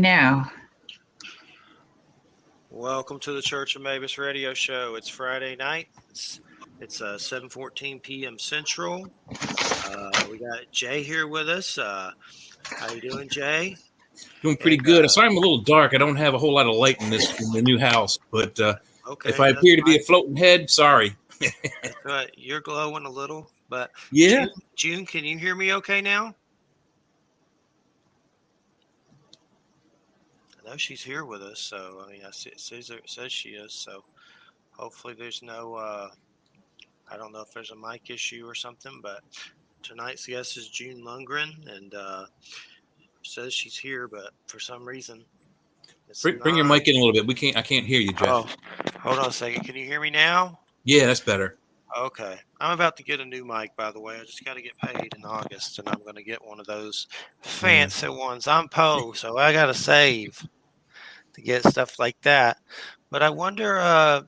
now? Welcome to the Church of Mabus radio show. It's Friday night. It's 7:14 p.m. Central. We got Jay here with us. How you doing, Jay? Doing pretty good. Sorry, I'm a little dark. I don't have a whole lot of light in the new house, but Okay, if I appear to be a floating head, sorry. That's right. You're glowing a little, but Yeah. June, can you hear me okay now? I know she's here with us, so I mean, it says she is. So hopefully, there's no. I don't know if there's a mic issue or something, but tonight's guest is June Lundgren, and says she's here, but for some reason, bring your mic in a little bit. I can't hear you, Jeff. Oh, hold on a second. Can you hear me now? Yeah, that's better. Okay. I'm about to get a new mic, by the way. I just got to get paid in August, and I'm going to get one of those fancy ones. I'm Poe, so I got to save to get stuff like that. But I wonder, I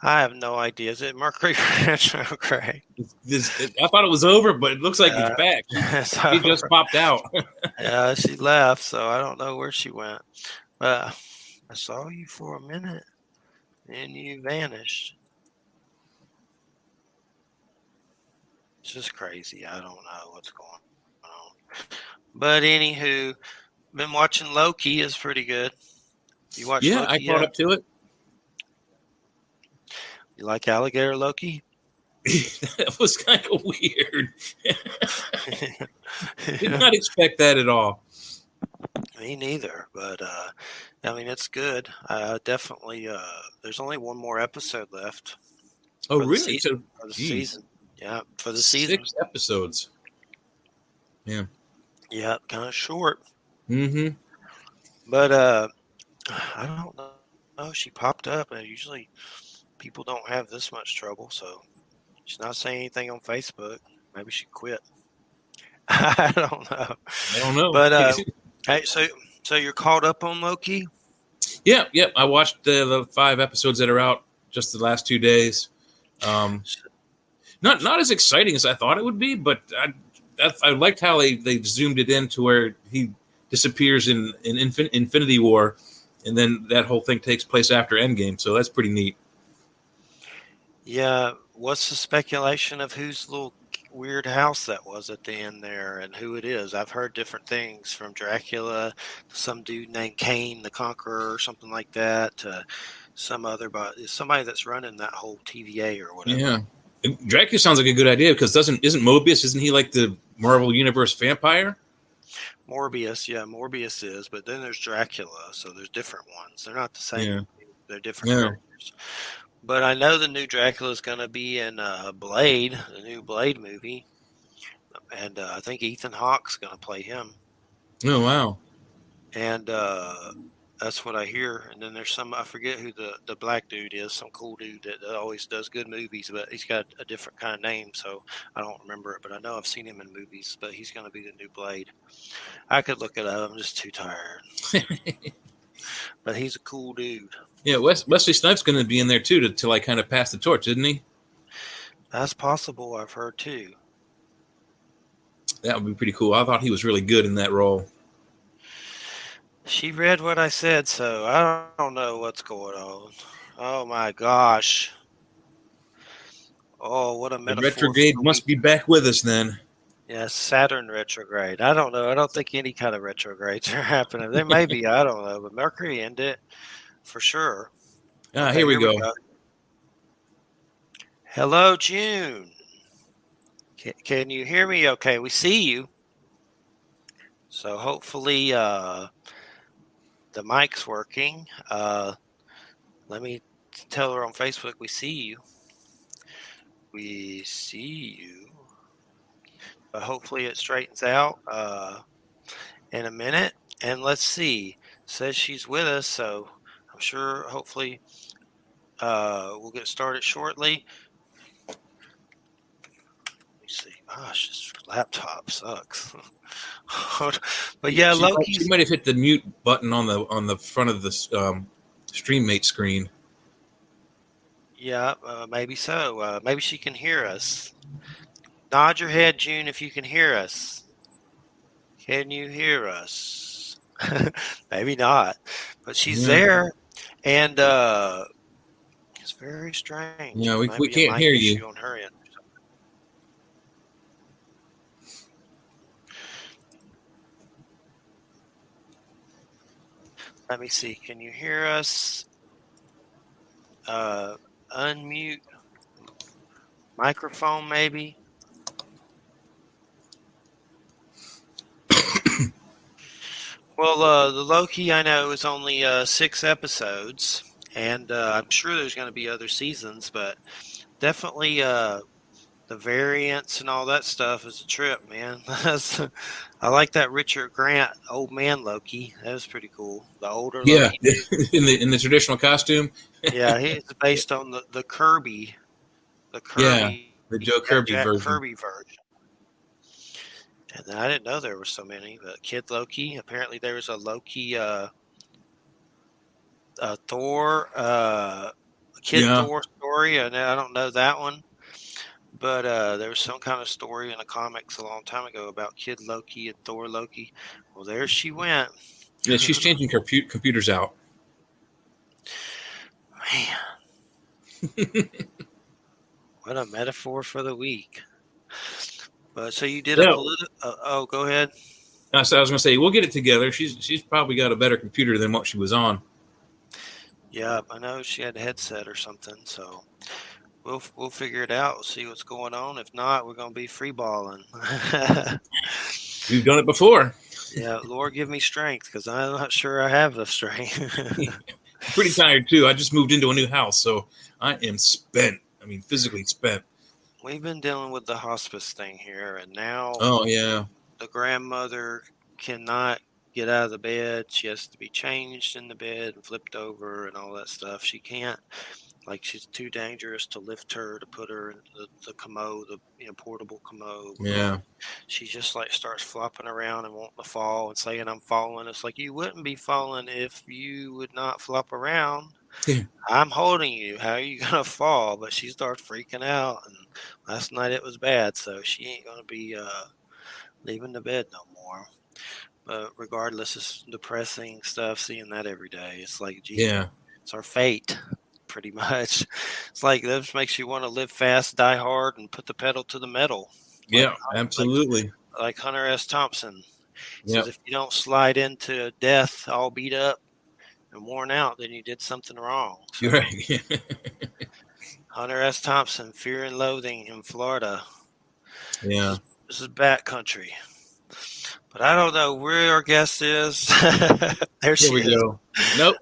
have no idea. Is it Mercury retrograde? I thought it was over, but it looks like it's back. She just popped out. Yeah, she left, so I don't know where she went. But I saw you for a minute, and you vanished. It's just crazy. I don't know what's going on. But anywho, been watching Loki. Is pretty good. You watch Loki? I caught up to it. You like alligator Loki? That was kind of weird. Did not expect that at all. Me neither. But I mean, it's good. Definitely. There's only one more episode left. Oh, really? For the season. Yeah, for the season. 6 episodes. Yeah. Yeah, kind of short. Mm-hmm. But I don't know. She popped up, and usually people don't have this much trouble, so she's not saying anything on Facebook. Maybe she quit. I don't know. But hey, so you're caught up on Loki? Yeah. I watched the 5 episodes that are out just the last 2 days. Not as exciting as I thought it would be, but I liked how they zoomed it in to where he disappears in Infinity War, and then that whole thing takes place after Endgame. So that's pretty neat. Yeah. What's the speculation of whose little weird house that was at the end there and who it is? I've heard different things, from Dracula to some dude named Kane the Conqueror or something like that, to somebody that's running that whole TVA or whatever. Yeah. Dracula sounds like a good idea because isn't Mobius, isn't he like the Marvel Universe vampire? Morbius is, but then there's Dracula, so there's different ones. They're not the same. Yeah. They're different characters. But I know the new Dracula is going to be in Blade, the new Blade movie, and I think Ethan Hawke's going to play him. Oh, wow. And that's what I hear. And then there's I forget who the black dude is, some cool dude that always does good movies, but he's got a different kind of name, so I don't remember it. But I know I've seen him in movies, but he's going to be the new Blade. I could look it up. I'm just too tired. But he's a cool dude. Yeah, Wesley Snipes going to be in there, too, to like kind of pass the torch, isn't he? That's possible, I've heard, too. That would be pretty cool. I thought he was really good in that role. She read what I said, so I don't know what's going on. Oh, my gosh. Oh, what a metaphor. The retrograde must be back with us then. Yeah, Saturn retrograde. I don't know. I don't think any kind of retrogrades are happening. There may be, I don't know, but Mercury ended for sure. Okay, here we go. Hello, June. Can you hear me okay? We see you. So hopefully the mic's working. Let me tell her on Facebook, we see you. We see you. But hopefully it straightens out in a minute. And let's see. Says she's with us, so I'm sure hopefully we'll get started shortly. Let me see. Gosh, this laptop sucks. But yeah, Loki. She might have hit the mute button on the front of the StreamMate screen. Yeah, maybe so. Maybe she can hear us. Nod your head, June, if you can hear us. Can you hear us? Maybe not, but she's Yeah. there, and it's very strange. Yeah, we Maybe a can't mic hear you. issue on her end. Let me see. Can you hear us? Uh, Unmute microphone, maybe. Well, the Loki I know is only 6 episodes, and I'm sure there's going to be other seasons, but definitely the variants and all that stuff is a trip, man. I like that Richard Grant old man Loki. That was pretty cool. The older Yeah, Loki dude. in the traditional costume. Yeah, he's based on the Yeah, the Joe Kirby Jack version. Kirby version. And I didn't know there were so many, but Kid Loki. Apparently, there was a Loki, Thor, Kid Yeah, Thor story, and I don't know that one. But there was some kind of story in the comics a long time ago about Kid Loki and Thor Loki. Well, there she went. yeah. She's changing her computers out. Man, what a metaphor for the week. But so you did a Yeah, political. Oh, go ahead. I was going to say we'll get it together. She's probably got a better computer than what she was on. Yeah, I know she had a headset or something. So we'll figure it out. We'll see what's going on. If not, we're gonna be free balling. We've done it before. Yeah, Lord, give me strength because I'm not sure I have the strength. Pretty tired too. I just moved into a new house, so I am spent. I mean, physically spent. We've been dealing with the hospice thing here, and now Oh yeah, the grandmother cannot get out of the bed. She has to be changed in the bed and flipped over and all that stuff. She can't, like, she's too dangerous to lift her to put her in the commode, the portable commode. yeah. She just like starts flopping around and wanting to fall and saying, I'm falling. It's like, you wouldn't be falling if you would not flop around. Yeah. I'm holding you. How are you going to fall? But she starts freaking out. And last night it was bad. So she ain't going to be leaving the bed no more. But regardless, it's depressing stuff, seeing that every day. It's like, gee, Yeah. it's our fate, pretty much. It's like this makes you want to live fast, die hard, and put the pedal to the metal. Like, Yeah, absolutely. like Hunter S. Thompson. He says, Yep. if you don't slide into death all beat up and worn out, then you did something wrong. So, You're right. Hunter S. Thompson, Fear and Loathing in Florida. Yeah. This is bat country. But I don't know where our guest is. There she Here we is. go. Nope.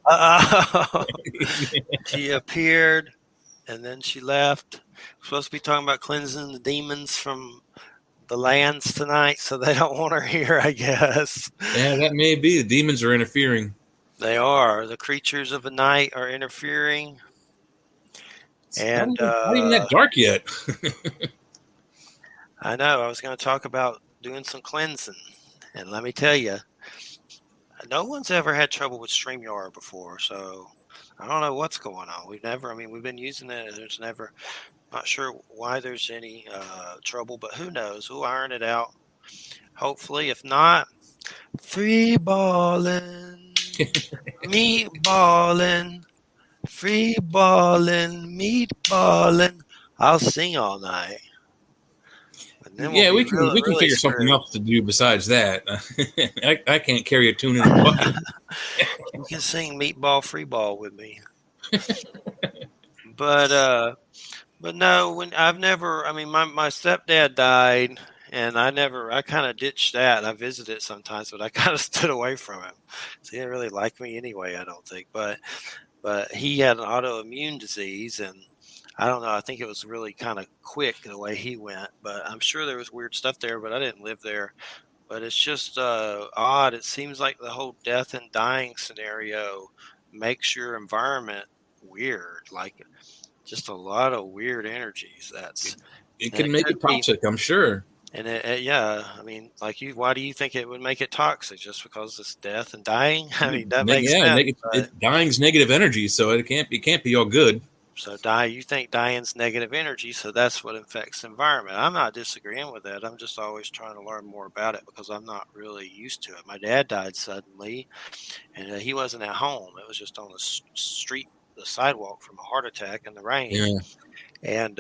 She appeared and then she left. We're supposed to be talking about cleansing the demons from the lands tonight, so they don't want her here, I guess. Yeah, that may be. The demons are interfering. They are. The creatures of the night are interfering. And Not even that dark yet. I know. I was going to talk about doing some cleansing. And let me tell you, no one's ever had trouble with StreamYard before. So I don't know what's going on. We've been using it. There's never, not sure why there's any trouble, but who knows? We'll iron it out. Hopefully, if not, free balling, meat balling, free balling, meat balling. I'll sing all night. And then Yeah, we'll we be can really, really figure something screwed. else to do besides that. I can't carry a tune in a bucket. You can sing meatball free ball with me. But no, when I've never, my stepdad died, and I kind of ditched that. I visited sometimes, but I kind of stood away from him. So he didn't really like me anyway, I don't think. But he had an autoimmune disease, and I don't know. I think it was really kind of quick the way he went. But I'm sure there was weird stuff there, but I didn't live there. But it's just odd. It seems like the whole death and dying scenario makes your environment weird. Like, just a lot of weird energies. It And can it make could it be, toxic, I'm sure. and yeah, like why do you think it would make it toxic? Just because it's death and dying? That makes sense. But Dying's negative energy, so it can't be all good. So you think Diane's negative energy, so that's what affects the environment. I'm not disagreeing with that. I'm just always trying to learn more about it because I'm not really used to it. My dad died suddenly, and he wasn't at home. It was just on the street, the sidewalk from a heart attack in the rain. Yeah. And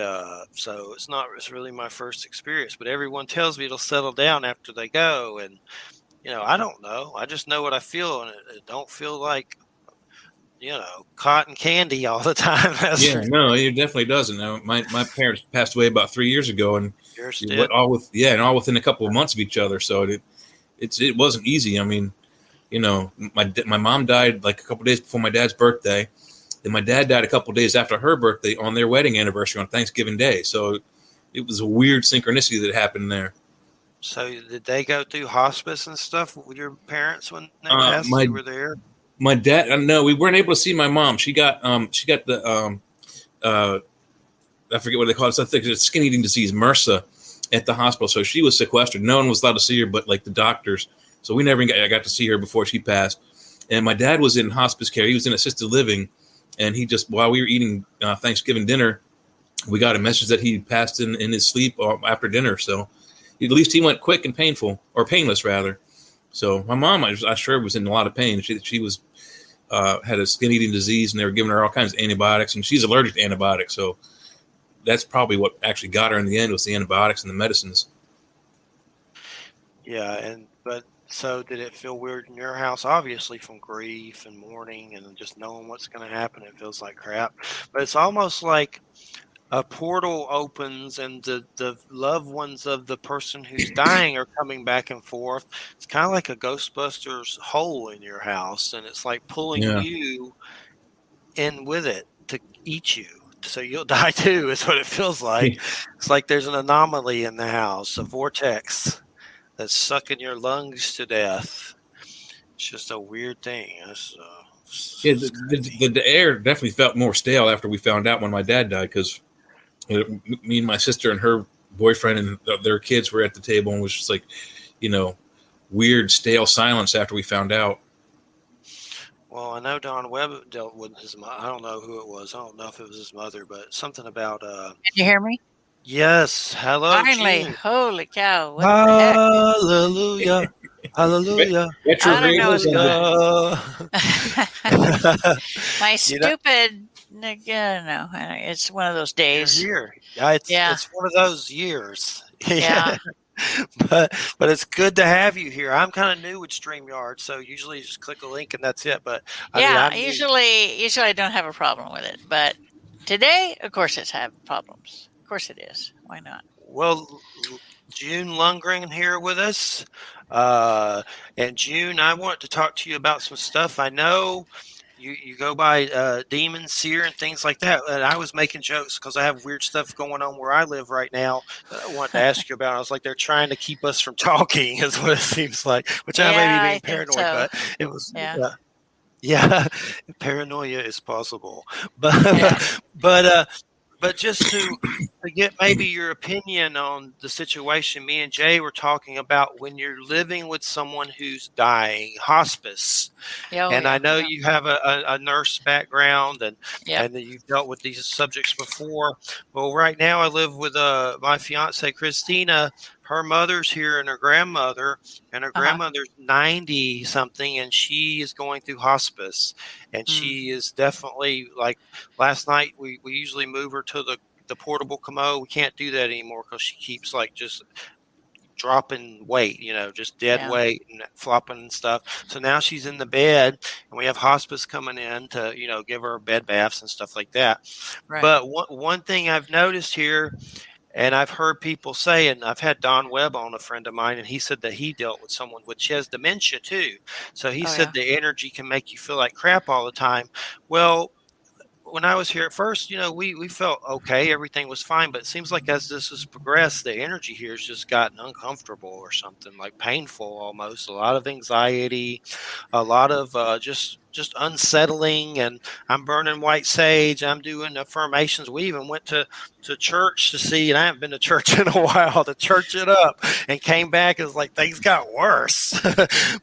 so it's really my first experience. But everyone tells me it'll settle down after they go, and I don't know. I just know what I feel, and it don't feel like cotton candy all the time. That's Yeah, for no, it definitely doesn't. My parents passed away about 3 years ago, and yours it did. went all within a couple of months of each other. So it wasn't easy. I mean, my mom died like a couple of days before my dad's birthday, and my dad died a couple of days after her birthday on their wedding anniversary on Thanksgiving Day. So it was a weird synchronicity that happened there. So did they go through hospice and stuff with your parents when they Uh, passed? my You were there. my dad, no, we weren't able to see my mom. She got the uh, I forget what they call it. I think it's skin eating disease, MRSA, at the hospital. So she was sequestered. No one was allowed to see her, but like the doctors. So we never got to see her before she passed. And my dad was in hospice care. He was in assisted living, and he just while we were eating Thanksgiving dinner, we got a message that he passed in his sleep after dinner. So at least he went quick and painful, or painless rather. So my mom, I sure was in a lot of pain. She was had a skin eating disease, and they were giving her all kinds of antibiotics, and she's allergic to antibiotics. So that's probably what actually got her in the end was the antibiotics and the medicines. Yeah, but so did it feel weird in your house? Obviously, from grief and mourning and just knowing what's going to happen, it feels like crap. But it's almost like a portal opens and the loved ones of the person who's dying are coming back and forth. It's kind of like a Ghostbusters hole in your house, and it's like pulling Yeah. you in with it to eat you. So you'll die too, is what it feels like. It's like there's an anomaly in the house, a vortex that's sucking your lungs to death. It's just a weird thing. Yeah, the air definitely felt more stale after we found out when my dad died because me and my sister and her boyfriend and their kids were at the table and it was just like, weird stale silence after we found out. Well, I know Don Webb dealt with his mother. I don't know who it was. I don't know if it was his mother, but something about Can you hear me? yes, hello, Finally, June. holy cow! What the heck? Hallelujah. Hallelujah. I don't know what's going Uh, My you know, stupid. No, it's one of those you're days. here. Yeah, Yeah, it's one of those years. yeah, but it's good to have you here. I'm kind of new with StreamYard, so usually you just click a link and that's it. But I mean, yeah. I'm new. Usually I don't have a problem with it, but today, of course, it's have problems. Of course, it is. Why not? Well, June Lundgren here with us. And June, I want to talk to you about some stuff. I know you go by Demon, Seer, and things like that. And I was making jokes because I have weird stuff going on where I live right now that I wanted to ask you about. I was like, they're trying to keep us from talking, is what it seems like, which I may Yeah, be I being think paranoid, so. but it was. Yeah, Yeah, paranoia is possible, yeah. but but just to get maybe your opinion on the situation, me and Jay were talking about when you're living with someone who's dying, hospice. Yeah, oh, And I yeah, know yeah, you have a nurse background yep. and that you've dealt with these subjects before. Well, right now I live with my fiance, Christina. Her mother's here and her grandmother, and her Uh-huh. grandmother's 90 something, and she is going through hospice. And Mm, she is definitely like last night, we usually move her to the portable commode. We can't do that anymore because she keeps like just dropping weight, just dead yeah, weight and flopping and stuff. So now she's in the bed, and we have hospice coming in to, give her bed baths and stuff like that. right. But one thing I've noticed here, and I've heard people say, and I've had Don Webb on, a friend of mine, and he said that he dealt with someone which has dementia too. So he Oh, yeah. said the energy can make you feel like crap all the time. Well, when I was here at first, we felt okay, everything was fine, but it seems like as this has progressed, the energy here has just gotten uncomfortable or something, like painful almost. A lot of anxiety, a lot of just just unsettling. And I'm burning white sage. I'm doing affirmations. We even went to church to see, and I haven't been to church in a while, to church it up, and came back. It was like things got worse.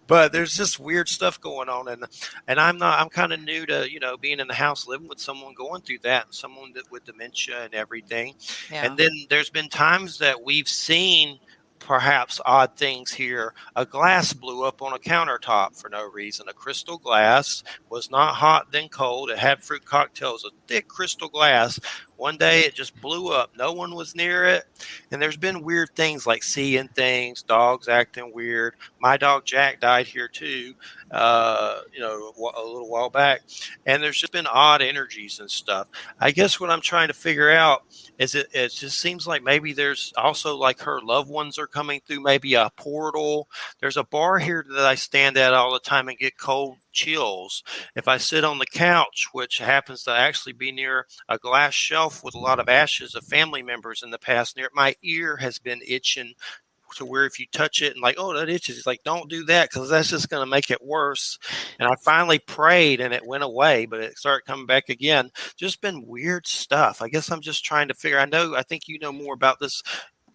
But there's just weird stuff going on. And I'm kind of new to, being in the house, living with someone going through that, and someone that with dementia and everything. Yeah. And then there's been times that we've seen perhaps odd things here. A glass blew up on a countertop for no reason. A crystal glass was not hot then cold. It had fruit cocktails, a thick crystal glass. One day it just blew up. No one was near it. And there's been weird things like seeing things, dogs acting weird. My dog Jack died here too, a little while back. And there's just been odd energies and stuff. I guess what I'm trying to figure out is it just seems like maybe there's also like her loved ones are coming through maybe a portal. There's a bar here that I stand at all the time and get cold chills. If I sit on the couch, which happens to actually be near a glass shelf with a lot of ashes of family members in the past, near my ear has been itching to where if you touch it and like, oh, that itches, it's like, don't do that because that's just going to make it worse. And I finally prayed and it went away, but it started coming back again. Just been weird stuff. I guess I'm just trying to figure. I think you know more about this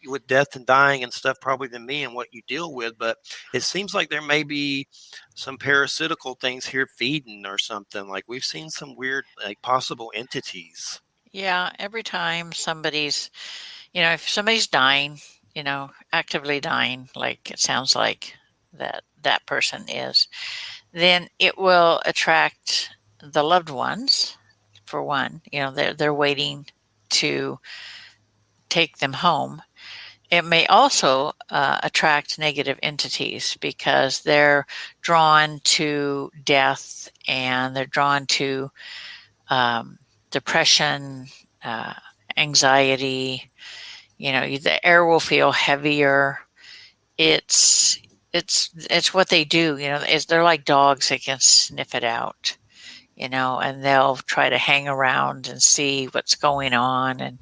with death and dying and stuff probably than me and what you deal with, but it seems like there may be some parasitical things here feeding or something. Like we've seen some weird like possible entities. Yeah, every time if somebody's dying, actively dying, like it sounds like that person is, then it will attract the loved ones. For one, they're waiting to take them home. It may also attract negative entities because they're drawn to death and they're drawn to depression, anxiety. The air will feel heavier. It's what they do. They're like dogs. They can sniff it out. And they'll try to hang around and see what's going on,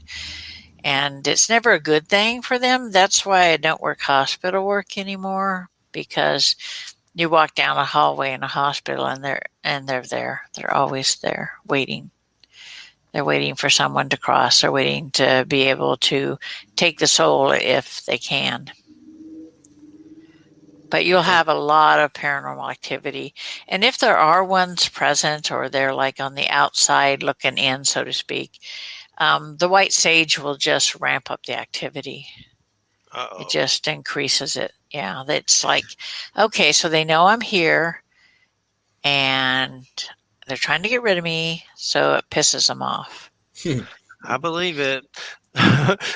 and it's never a good thing for them. That's why I don't work hospital work anymore, because you walk down a hallway in a hospital and they're there. They're always there waiting. They're waiting for someone to cross. They're waiting to be able to take the soul if they can. But you'll have a lot of paranormal activity. And if there are ones present or they're like on the outside looking in, so to speak, the white sage will just ramp up the activity. Uh-oh. It just increases it. Yeah, it's like, okay, so they know I'm here and they're trying to get rid of me, so it pisses them off. I believe it.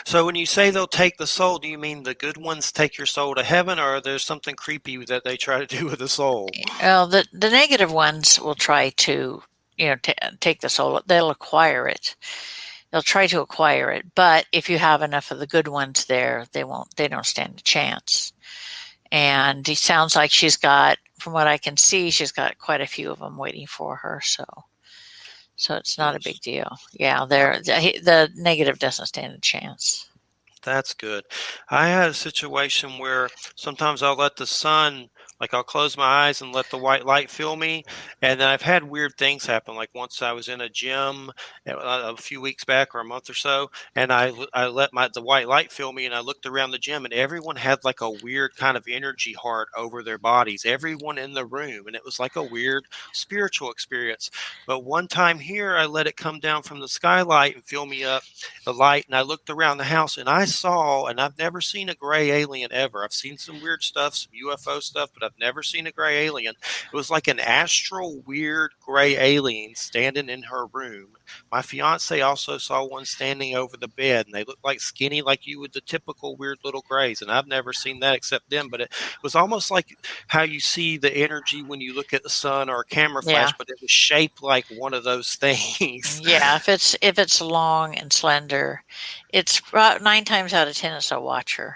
So when you say they'll take the soul, do you mean the good ones take your soul to heaven, or there's something creepy that they try to do with the soul? Well, the negative ones will try to, take the soul. They'll acquire it. They'll try to acquire it. But if you have enough of the good ones there, they don't stand a chance. And it sounds like she's got, from what I can see, she's got quite a few of them waiting for her. So it's not a big deal. Yeah, the negative doesn't stand a chance. That's good. I had a situation where sometimes I'll let the sun, like I'll close my eyes and let the white light fill me. And then I've had weird things happen. Like once I was in a gym a few weeks back or a month or so, and I let the white light fill me, and I looked around the gym and everyone had like a weird kind of energy heart over their bodies, everyone in the room. And it was like a weird spiritual experience. But one time here, I let it come down from the skylight and fill me up, the light. And I looked around the house and I saw, and I've never seen a gray alien ever. I've seen some weird stuff, some UFO stuff, but I've never seen a gray alien. It was like an astral, weird gray alien standing in her room. My fiance also saw one standing over the bed, and they looked like skinny, like you would the typical weird little grays. And I've never seen that except them. But it was almost like how you see the energy when you look at the sun or a camera flash, but it was shaped like one of those things. Yeah, if it's long and slender, it's about 9 times out of 10 it's a watcher.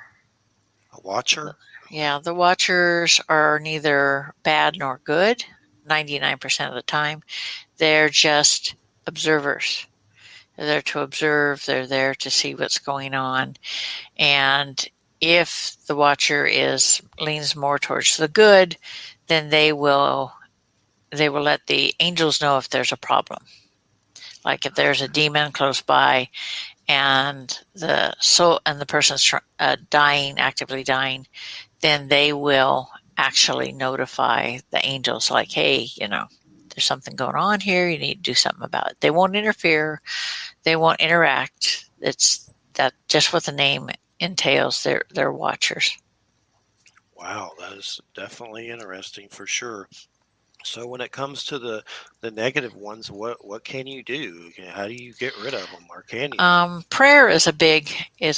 A watcher? Yeah, the watchers are neither bad nor good 99% of the time. They're just observers. They're there to observe. They're there to see what's going on. And if the watcher leans more towards the good, then they will they will let the angels know if there's a problem. Like if there's a demon close by, and the person's dying, actively dying, then they will actually notify the angels, like, hey, there's something going on here. You need to do something about it. They won't interfere. They won't interact. It's that just what the name entails. They're watchers. Wow, that is definitely interesting for sure. So when it comes to the negative ones, what can you do? How do you get rid of them, or can you? Prayer is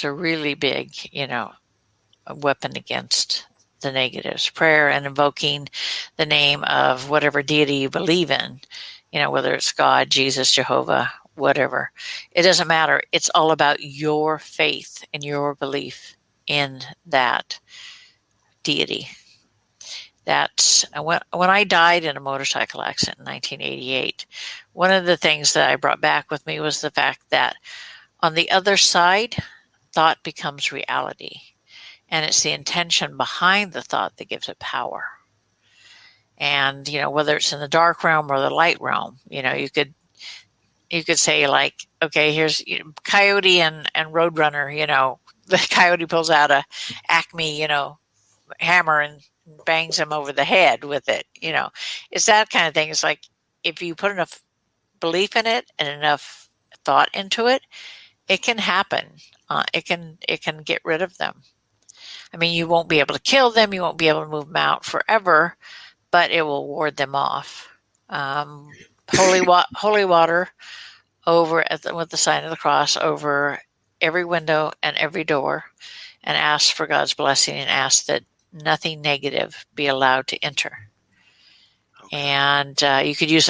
a really big, a weapon against the negatives. Prayer and invoking the name of whatever deity you believe in, whether it's God, Jesus, Jehovah, whatever. It doesn't matter. It's all about your faith and your belief in that deity. That's when I died in a motorcycle accident in 1988. One of the things that I brought back with me was the fact that on the other side, thought becomes reality. And it's the intention behind the thought that gives it power. And, whether it's in the dark realm or the light realm, you could say, like, okay, here's Coyote and Roadrunner, the Coyote pulls out a Acme, hammer and bangs him over the head with it. It's that kind of thing. It's like, if you put enough belief in it and enough thought into it, it can happen. It can get rid of them. I mean, you won't be able to kill them. You won't be able to move them out forever, but it will ward them off. Holy water over with the sign of the cross over every window and every door, and ask for God's blessing and ask that nothing negative be allowed to enter. Okay. And you could use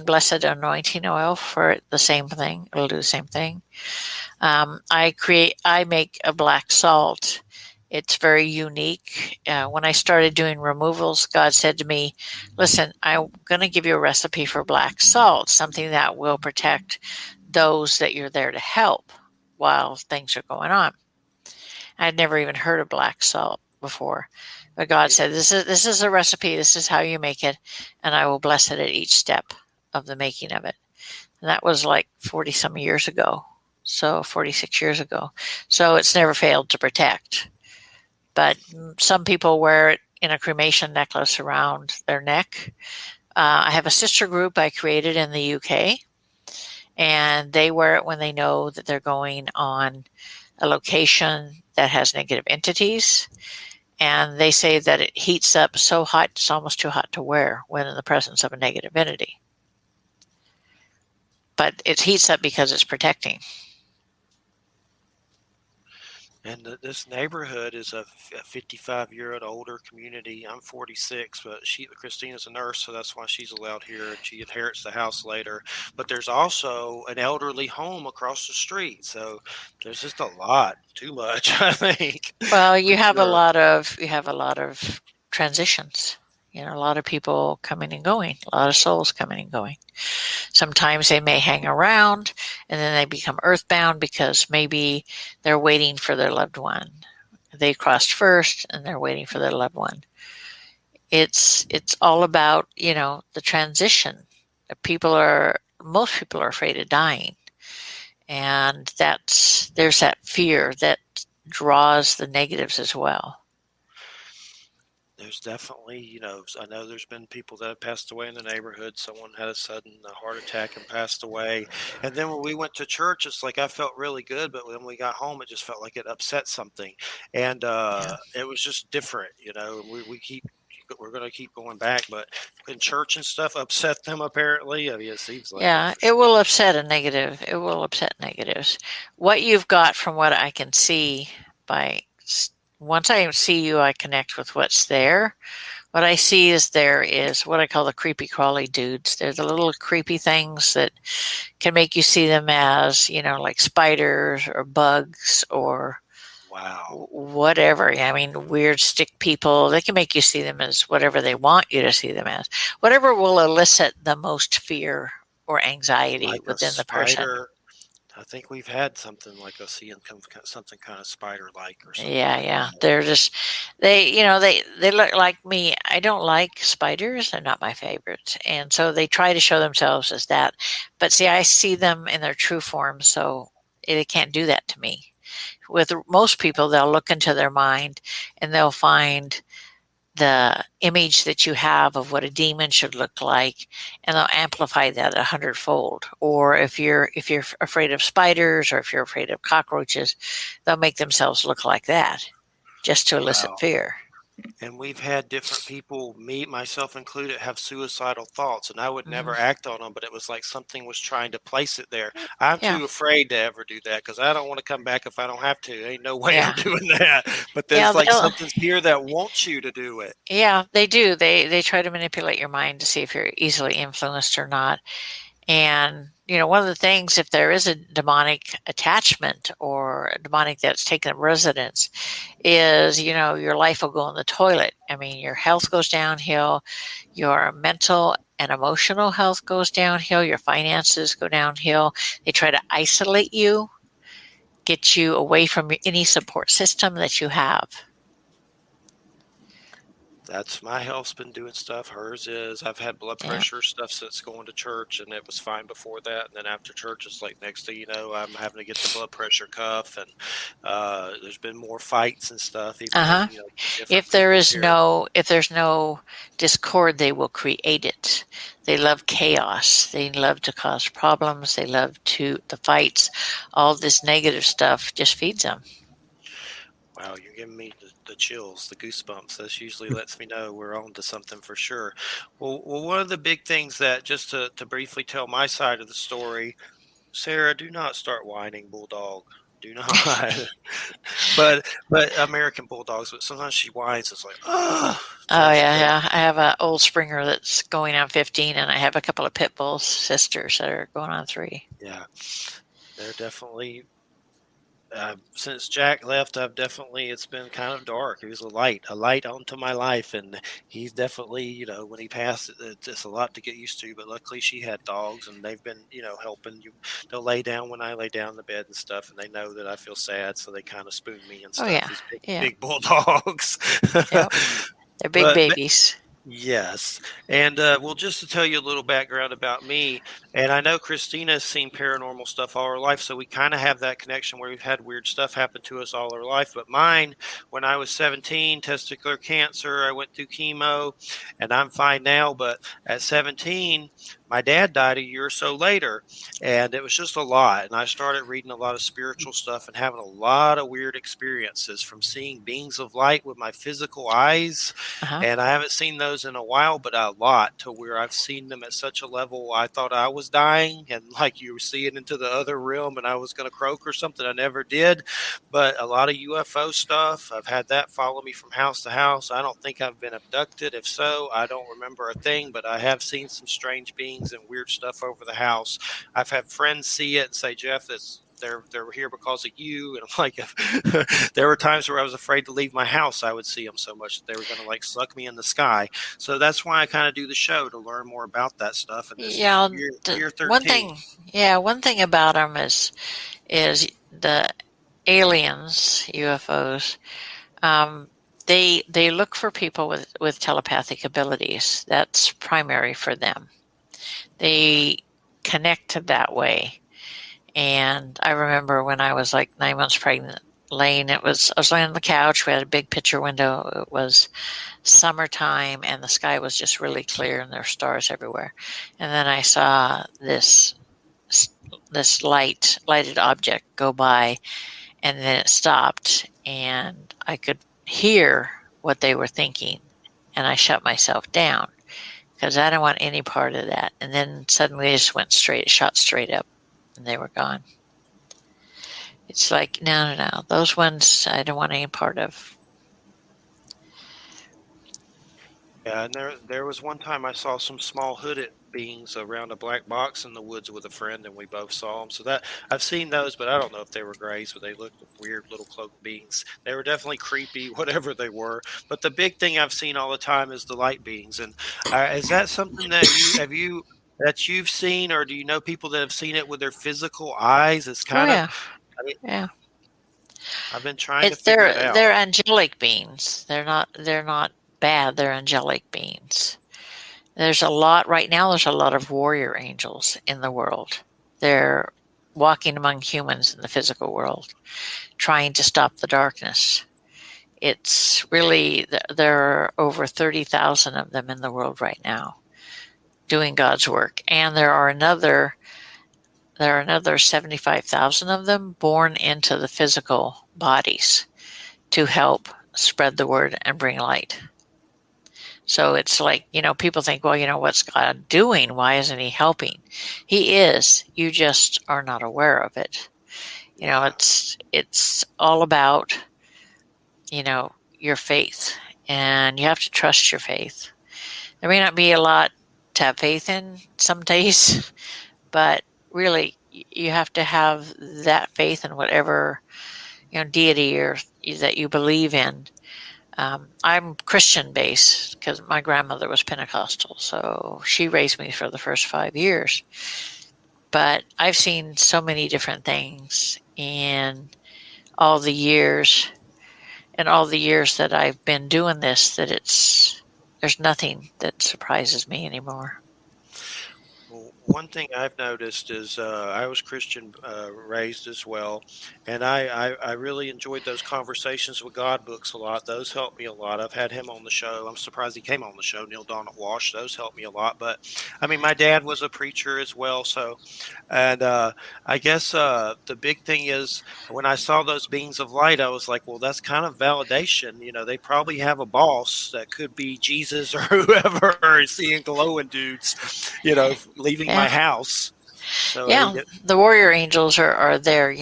blessed anointing oil for the same thing. It'll do the same thing. I make a black salt. It's very unique. When I started doing removals, God said to me, listen, I'm going to give you a recipe for black salt, something that will protect those that you're there to help while things are going on. I'd never even heard of black salt before. But God said, this is a recipe. This is how you make it. And I will bless it at each step of the making of it. And that was like 40 some years ago. So 46 years ago. So it's never failed to protect. But some people wear it in a cremation necklace around their neck. I have a sister group I created in the UK, and they wear it when they know that they're going on a location that has negative entities. And they say that it heats up so hot, it's almost too hot to wear when in the presence of a negative entity. But it heats up because it's protecting. And this neighborhood is a 55-year-old older community. I'm 46, but Christina's a nurse, so that's why she's allowed here, and she inherits the house later. But there's also an elderly home across the street, so there's just a lot, too much, I think. Well, you have a lot of transitions. A lot of people coming and going, a lot of souls coming and going. Sometimes they may hang around and then they become earthbound because maybe they're waiting for their loved one. They crossed first and they're waiting for their loved one. It's all about, the transition. Most people are afraid of dying. And there's that fear that draws the negatives as well. There's definitely, I know there's been people that have passed away in the neighborhood. Someone had a sudden heart attack and passed away. And then when we went to church, it's like I felt really good. But when we got home, it just felt like it upset something. And It was just different, we're going to keep going back. But in church and stuff upset them, apparently. I mean, it seems like. Yeah, it will upset a negative. It will upset negatives. What you've got, from what I can see, once I see you, I connect with what's there. What I see is there is what I call the creepy crawly dudes. They're the little creepy things that can make you see them as, like spiders or bugs or whatever. I mean, weird stick people. They can make you see them as whatever they want you to see them as. Whatever will elicit the most fear or anxiety within the person. I think we've had something like a seeing something kind of spider-like or something Yeah, like yeah. that. They're just they look like me. I don't like spiders. They're not my favorites. And so they try to show themselves as that. But see, I see them in their true form, so they can't do that to me. With most people, they'll look into their mind and they'll find the image that you have of what a demon should look like, and they'll amplify that 100-fold. Or if you're afraid of spiders, or if you're afraid of cockroaches, they'll make themselves look like that just to elicit Wow. fear. And we've had different people, me, myself included, have suicidal thoughts, and I would Hmm. never act on them, but it was like something was trying to place it there. I'm Yeah, too afraid to ever do that because I don't want to come back if I don't have to. Ain't no way I'm yeah, doing that. But yeah. there's like something's here that wants you to do it. Yeah, they do. They try to manipulate your mind to see if you're easily influenced or not. And, one of the things, if there is a demonic attachment or a demonic that's taken up residence, is, your life will go in the toilet. I mean, your health goes downhill, your mental and emotional health goes downhill, your finances go downhill. They try to isolate you, get you away from any support system that you have. That's my health's been doing stuff. Hers is. I've had blood Yeah. pressure stuff since going to church, and it was fine before that. And then after church, it's like next thing you know, I'm having to get the blood pressure cuff, and there's been more fights and stuff, even with Uh-huh. different people here. If there's no discord, they will create it. They love chaos. They love to cause problems. They love the fights. All this negative stuff just feeds them. Wow, you're giving me the chills, the goosebumps. This usually lets me know we're on to something for sure. Well, one of the big things that, just to briefly tell my side of the story, Sarah, do not start whining, Bulldog. Do not. but American Bulldogs. But sometimes she whines. It's like, oh, Oh drives you yeah, crazy. yeah. I have an old Springer that's going on 15, and I have a couple of pit bull sisters that are going on 3. Yeah, they're definitely. Since Jack left, it's been kind of dark. He was a light onto my life, and he's definitely, when he passed, it's a lot to get used to. But luckily, she had dogs, and they've been, helping you. They'll lay down when I lay down in the bed and stuff, and they know that I feel sad, so they kind of spoon me and Oh stuff. yeah, These big, yeah, big bulldogs. yep. They're big but babies. Yes. And well, just to tell you a little background about me, and I know Christina's seen paranormal stuff all her life, so we kind of have that connection where we've had weird stuff happen to us all our life. But mine, when I was 17, testicular cancer, I went through chemo, and I'm fine now. But at 17, my dad died a year or so later, and it was just a lot. And I started reading a lot of spiritual stuff and having a lot of weird experiences, from seeing beings of light with my physical eyes, Uh-huh. and I haven't seen those in a while, but a lot, to where I've seen them at such a level I thought I was dying, and like you were seeing into the other realm and I was going to croak or something. I never did. But a lot of UFO stuff, I've had that follow me from house to house. I don't think I've been abducted. If so, I don't remember a thing, but I have seen some strange beings and weird stuff over the house. I've had friends see it and say, Jeff, they're here because of you. And I'm like, if there were times where I was afraid to leave my house, I would see them so much that they were going to like suck me in the sky. So that's why I kind of do the show, to learn more about that stuff. And this is Yeah, year one 13. thing. Yeah, one thing about them is the aliens, UFOs. Um, they look for people with telepathic abilities. That's primary for them. They connect that way. And I remember when I was like 9 months pregnant, I was laying on the couch. We had a big picture window. It was summertime, and the sky was just really clear, and there were stars everywhere. And then I saw this lighted object go by, and then it stopped, and I could hear what they were thinking, and I shut myself down because I don't want any part of that. And then suddenly it just shot straight up, and they were gone. It's like, no. Those ones I don't want any part of. Yeah, and there was one time I saw some small hooded beings around a black box in the woods with a friend, and we both saw them. So that I've seen those, but I don't know if they were grays, but they looked weird little cloaked beings. They were definitely creepy, whatever they were. But the big thing I've seen all the time is the light beings. And is that something that you have you? that you've seen, or do you know people that have seen it with their physical eyes? It's Oh kind of, yeah, I mean, yeah. I've been trying to It's figure it they're out. angelic beings. They're not bad. They're angelic beings. There's a lot right now. There's a lot of warrior angels in the world. They're walking among humans in the physical world, trying to stop the darkness. It's really there are over 30,000 of them in the world right now doing God's work, and there are another 75,000 of them born into the physical bodies to help spread the word and bring light. So it's like, people think, well, what's God doing? Why isn't he helping? He is. You just are not aware of it. Yeah. It's all about, your faith, and you have to trust your faith. There may not be a lot to have faith in some days, but really you have to have that faith in whatever, deity or that you believe in. I'm Christian based because my grandmother was Pentecostal, so she raised me for the first 5 years. But I've seen so many different things all the years, in all the years that I've been doing this, that there's nothing that surprises me anymore. Well, one thing I've noticed is I was Christian raised as well, and I really enjoyed those conversations with God books a lot. Those helped me a lot. I've had him on the show. I'm surprised he came on the show, Neil Donald Walsh. Those helped me a lot. But I mean, my dad was a preacher as well, so and I guess the big thing is when I saw those beings of light, I was like, well, that's kind of validation. They probably have a boss that could be Jesus or whoever, or seeing glowing dudes, leaving Yeah, my house. So yeah. The warrior angels are there.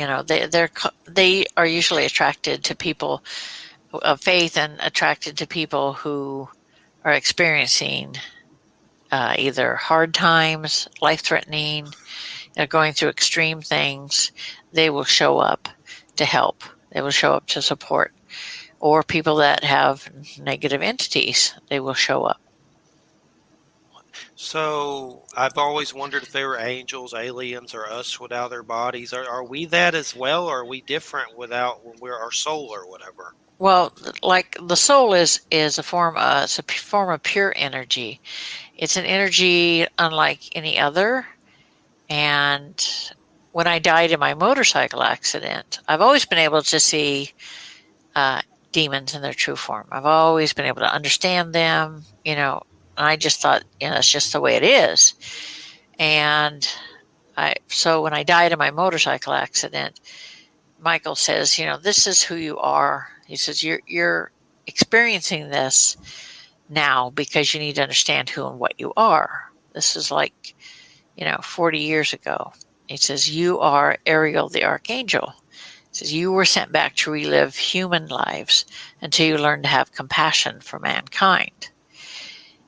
They are usually attracted to people of faith and attracted to people who are experiencing either hard times, life threatening, going through extreme things. They will show up to help. They will show up to support. Or people that have negative entities, they will show up. so I've always wondered if they were angels, aliens, or us without their bodies. Are we that as well, or are we different without when we're our soul or whatever? Well, like the soul is a form. It's a form of pure energy. It's an energy unlike any other. And when I died in my motorcycle accident, I've always been able to see uh, demons in their true form. I've always been able to understand them. And I just thought, that's just the way it is. And so when I died in my motorcycle accident, Michael says, this is who you are. He says, you're experiencing this now because you need to understand who and what you are. This is like, 40 years ago. He says, you are Ariel the Archangel. He says, you were sent back to relive human lives until you learn to have compassion for mankind.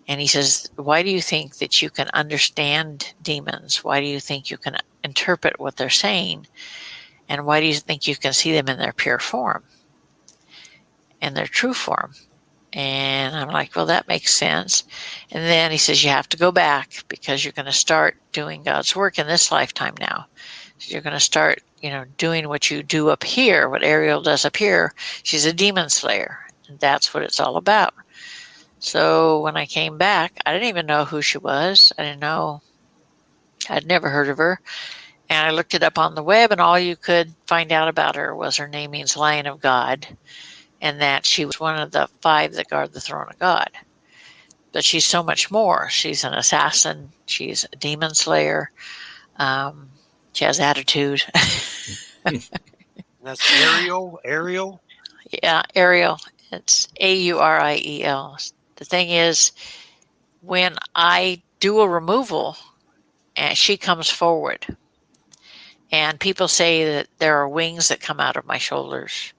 And he says, why do you think that you can understand demons? Why do you think you can interpret what they're saying? And why do you think you can see them in their pure form, in their true form? And I'm like, well, that makes sense. And then he says, you have to go back because you're going to start doing God's work in this lifetime now. So you're going to start, doing what you do up here, what Ariel does up here. She's a demon slayer. And that's what it's all about. So when I came back, I didn't even know who she was. I didn't know. I'd never heard of her. And I looked it up on the web, and all you could find out about her was her name means Lion of God, and that she was one of the 5 that guard the throne of God. But she's so much more. She's an assassin. She's a demon slayer. She has attitude. That's Ariel. Ariel. Yeah, Ariel. It's Auriel. The thing is, when I do a removal, and she comes forward, and people say that there are wings that come out of my shoulders,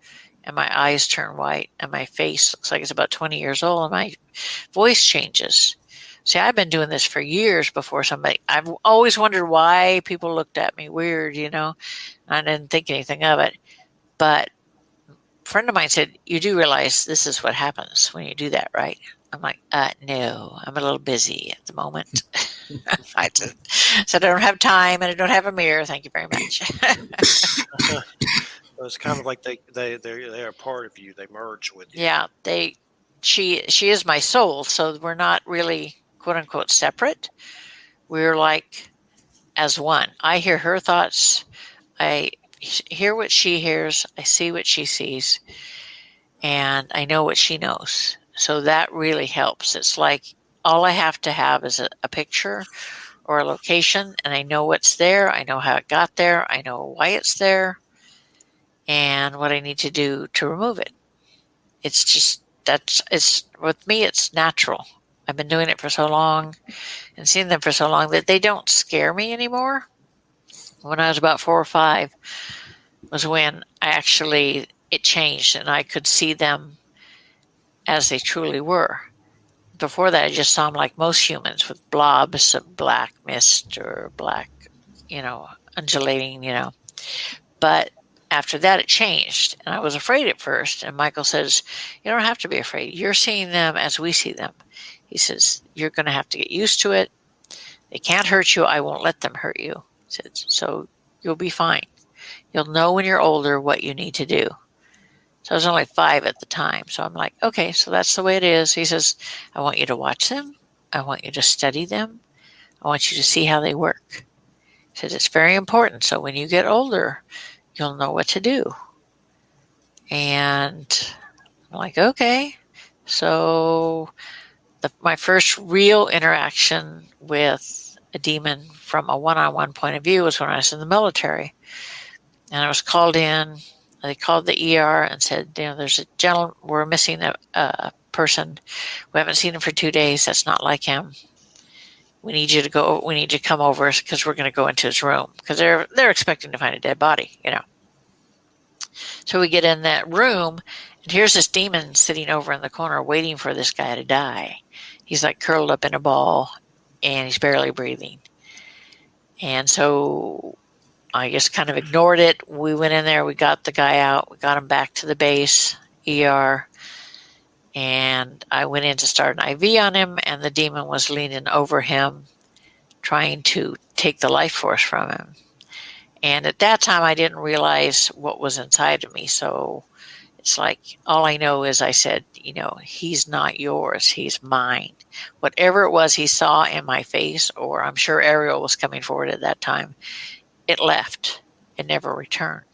and my eyes turn white, and my face looks like it's about 20 years old, and my voice changes. See, I've been doing this for years before somebody. I've always wondered why people looked at me weird, I didn't think anything of it. But a friend of mine said, you do realize this is what happens when you do that, right? I'm like, no, I'm a little busy at the moment. I said I don't have time and I don't have a mirror. Thank you very much. It's kind of like they're a part of you. They merge with you. Yeah, she is my soul, so we're not really quote unquote separate. We're like as one. I hear her thoughts. I hear what she hears. I see what she sees, and I know what she knows. So that really helps. It's like all I have to have is a picture or a location, and I know what's there. I know how it got there. I know why it's there, and what I need to do to remove it. It's just it's with me. It's natural. I've been doing it for so long and seeing them for so long that they don't scare me anymore. When I was about 4 or 5 was when it changed and I could see them as they truly were. Before that, I just saw them like most humans with blobs of black mist or black, undulating, But after that, it changed. And I was afraid at first. And Michael says, you don't have to be afraid. You're seeing them as we see them. He says, you're going to have to get used to it. They can't hurt you. I won't let them hurt you. He said, so you'll be fine. You'll know when you're older what you need to do. So I was only 5 at the time. So I'm like, okay, so that's the way it is. He says, I want you to watch them. I want you to study them. I want you to see how they work. He says, it's very important. So when you get older, you'll know what to do. And I'm like, okay. So my first real interaction with a demon from a one-on-one point of view was when I was in the military. And I was called in. They called the ER and said, there's a gentleman, we're missing a person. We haven't seen him for 2 days. That's not like him. We need you to come over because we're going to go into his room because they're expecting to find a dead body, So we get in that room and here's this demon sitting over in the corner waiting for this guy to die. He's like curled up in a ball and he's barely breathing. And so I just kind of ignored it. We went in there, we got the guy out, we got him back to the base, ER, and I went in to start an IV on him, and the demon was leaning over him, trying to take the life force from him. And at that time, I didn't realize what was inside of me, so it's like all I know is I said, he's not yours, he's mine. Whatever it was he saw in my face, or I'm sure Ariel was coming forward at that time, it left. It never returned.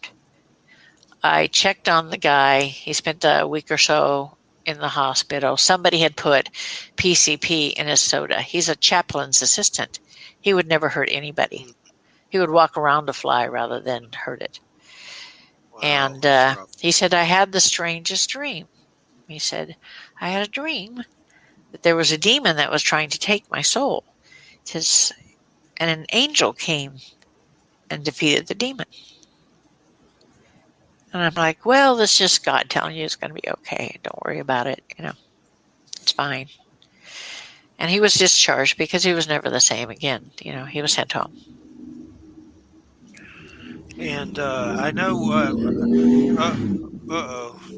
I checked on the guy. He spent a week or so in the hospital. Somebody had put PCP in his soda. He's a chaplain's assistant. He would never hurt anybody. He would walk around a fly rather than hurt it. Wow, and he said, I had the strangest dream. He said, I had a dream that there was a demon that was trying to take my soul. And an angel came and defeated the demon. And I'm like, well, that's just God telling you it's going to be okay. Don't worry about it. It's fine. And he was discharged because he was never the same again. He was sent home. And I know,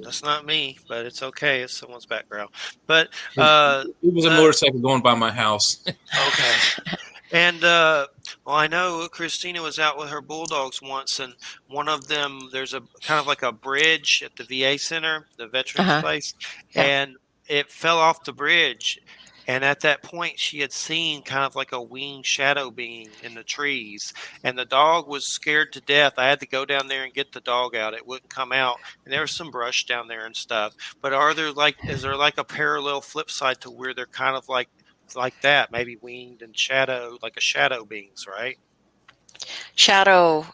that's not me, but it's okay. It's someone's background. But it was a motorcycle going by my house. Okay. And I know Christina was out with her bulldogs once, and one of them, there's a kind of like a bridge at the VA center, the veterans place, and it fell off the bridge. And at that point, she had seen kind of like a winged shadow being in the trees, and the dog was scared to death. I had to go down there and get the dog out. It wouldn't come out, and there was some brush down there and stuff. But is there like a parallel flip side to where they're kind of like that, maybe winged and shadow, like a shadow beings, right? Shadow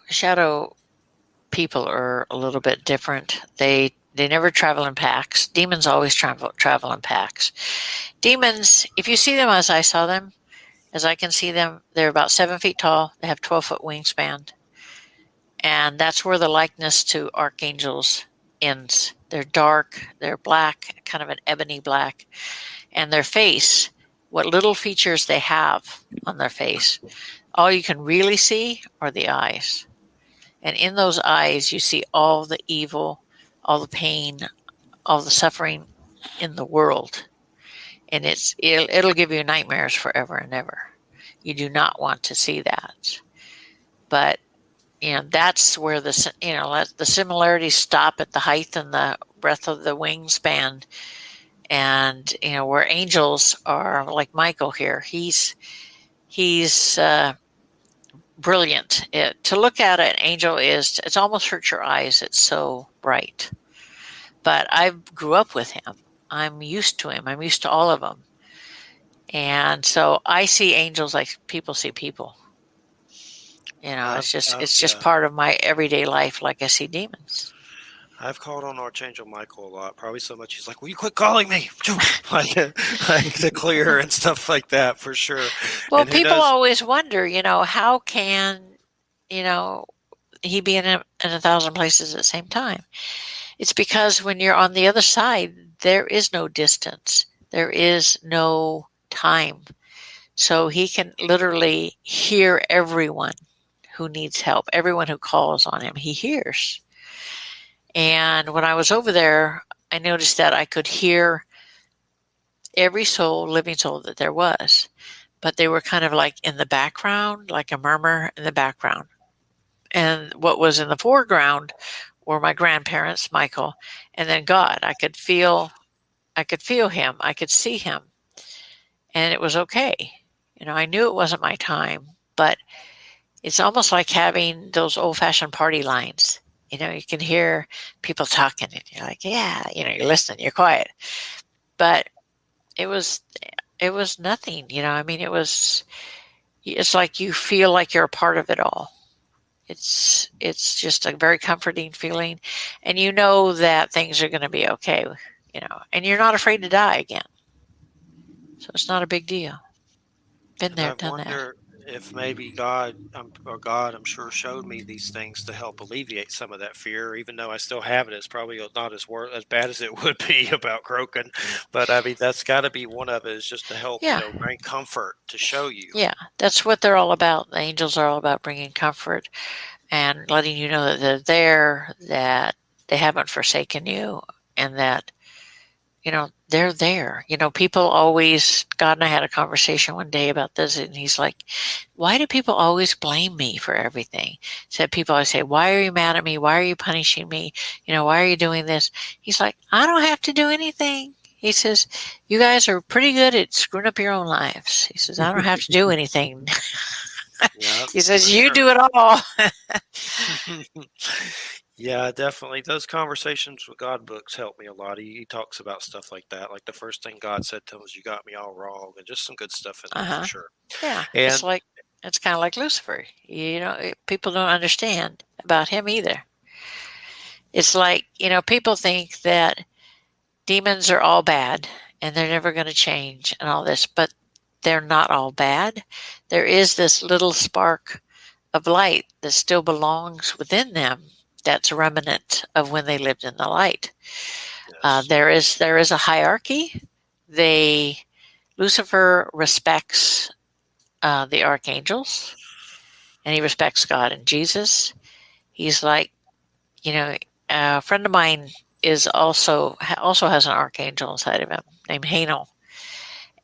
people are a little bit different. They never travel in packs. Demons always travel in packs. Demons, if you see them as I saw them, as I can see them, they're about 7 feet tall. They have 12-foot wingspan. And that's where the likeness to archangels ends. They're dark, they're black, kind of an ebony black. And their face, what little features they have on their face, all you can really see are the eyes. And in those eyes, you see all the evil, all the pain, all the suffering in the world. and it'll give you nightmares forever and ever. You do not want to see that. But that's where the similarities stop at the height and the breadth of the wingspan, and where angels are like Michael here. He's brilliant. To look at an angel it's almost hurts your eyes. It's so bright. But I grew up with him. I'm used to him. I'm used to all of them. And so I see angels like people see people. It's just part of my everyday life, like I see demons. I've called on Archangel Michael a lot, probably so much he's like, "Will you quit calling me?" like to clear and stuff like that, for sure. Well, And who people knows? always wonder, how can, he be in 1,000 places at the same time? It's because when you're on the other side, there is no distance. There is no time. So he can literally hear everyone who needs help, everyone who calls on him, he hears. And when I was over there, I noticed that I could hear every living soul that there was, but they were kind of like in the background, like a murmur in the background. And what was in the foreground were my grandparents, Michael, and then God. I could feel him. I could see him. And it was okay. I knew it wasn't my time, but it's almost like having those old-fashioned party lines. You can hear people talking and you're like, yeah, you're listening, you're quiet. But it was nothing, it's like you feel like you're a part of it all. It's just a very comforting feeling, and that things are going to be okay, and you're not afraid to die again. So it's not a big deal. Been there, I done that. wonder if maybe God, I'm sure, showed me these things to help alleviate some of that fear. Even though I still have it, it's probably not as bad as it would be about croaking. But I mean, that's got to be one of it, is just to help, Yeah. bring comfort, to show you. Yeah, that's what they're all about. The angels are all about bringing comfort and letting you know that they're there, that they haven't forsaken you, and that they're there. People always, God and I had a conversation one day about this, and he's like, why do people always blame me for everything? Said people always say, why are you mad at me? Why are you punishing me? Why are you doing this? He's like, I don't have to do anything. He says, you guys are pretty good at screwing up your own lives. He says, I don't have to do anything. Yeah, He says, you do it all. Yeah, definitely. Those conversations with God books help me a lot. He talks about stuff like that. Like the first thing God said to him was, "You got me all wrong," and just some good stuff in there, for sure. Yeah, And it's kind of like Lucifer. People don't understand about him either. It's like, people think that demons are all bad and they're never going to change and all this, but they're not all bad. There is this little spark of light that still belongs within them. That's a remnant of when they lived in the light. yes. There is a hierarchy. Lucifer respects the archangels, and he respects God and Jesus. He's like, a friend of mine is also has an archangel inside of him named Hanel.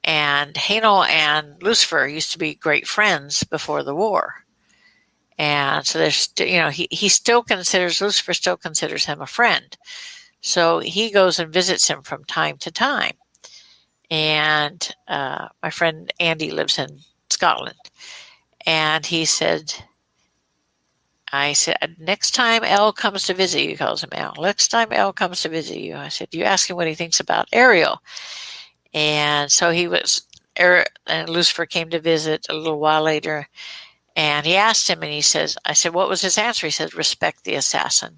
And Hanel and Lucifer used to be great friends before the war. And so there's, he still considers, Lucifer still considers him a friend. So he goes and visits him from time to time. And my friend Andy lives in Scotland. And I said, next time Elle comes to visit you, he calls him Elle. Next time Elle comes to visit you, I said, you ask him what he thinks about Ariel. And so and Lucifer came to visit a little while later. And he asked him, and I said, what was his answer? He said, respect the assassin.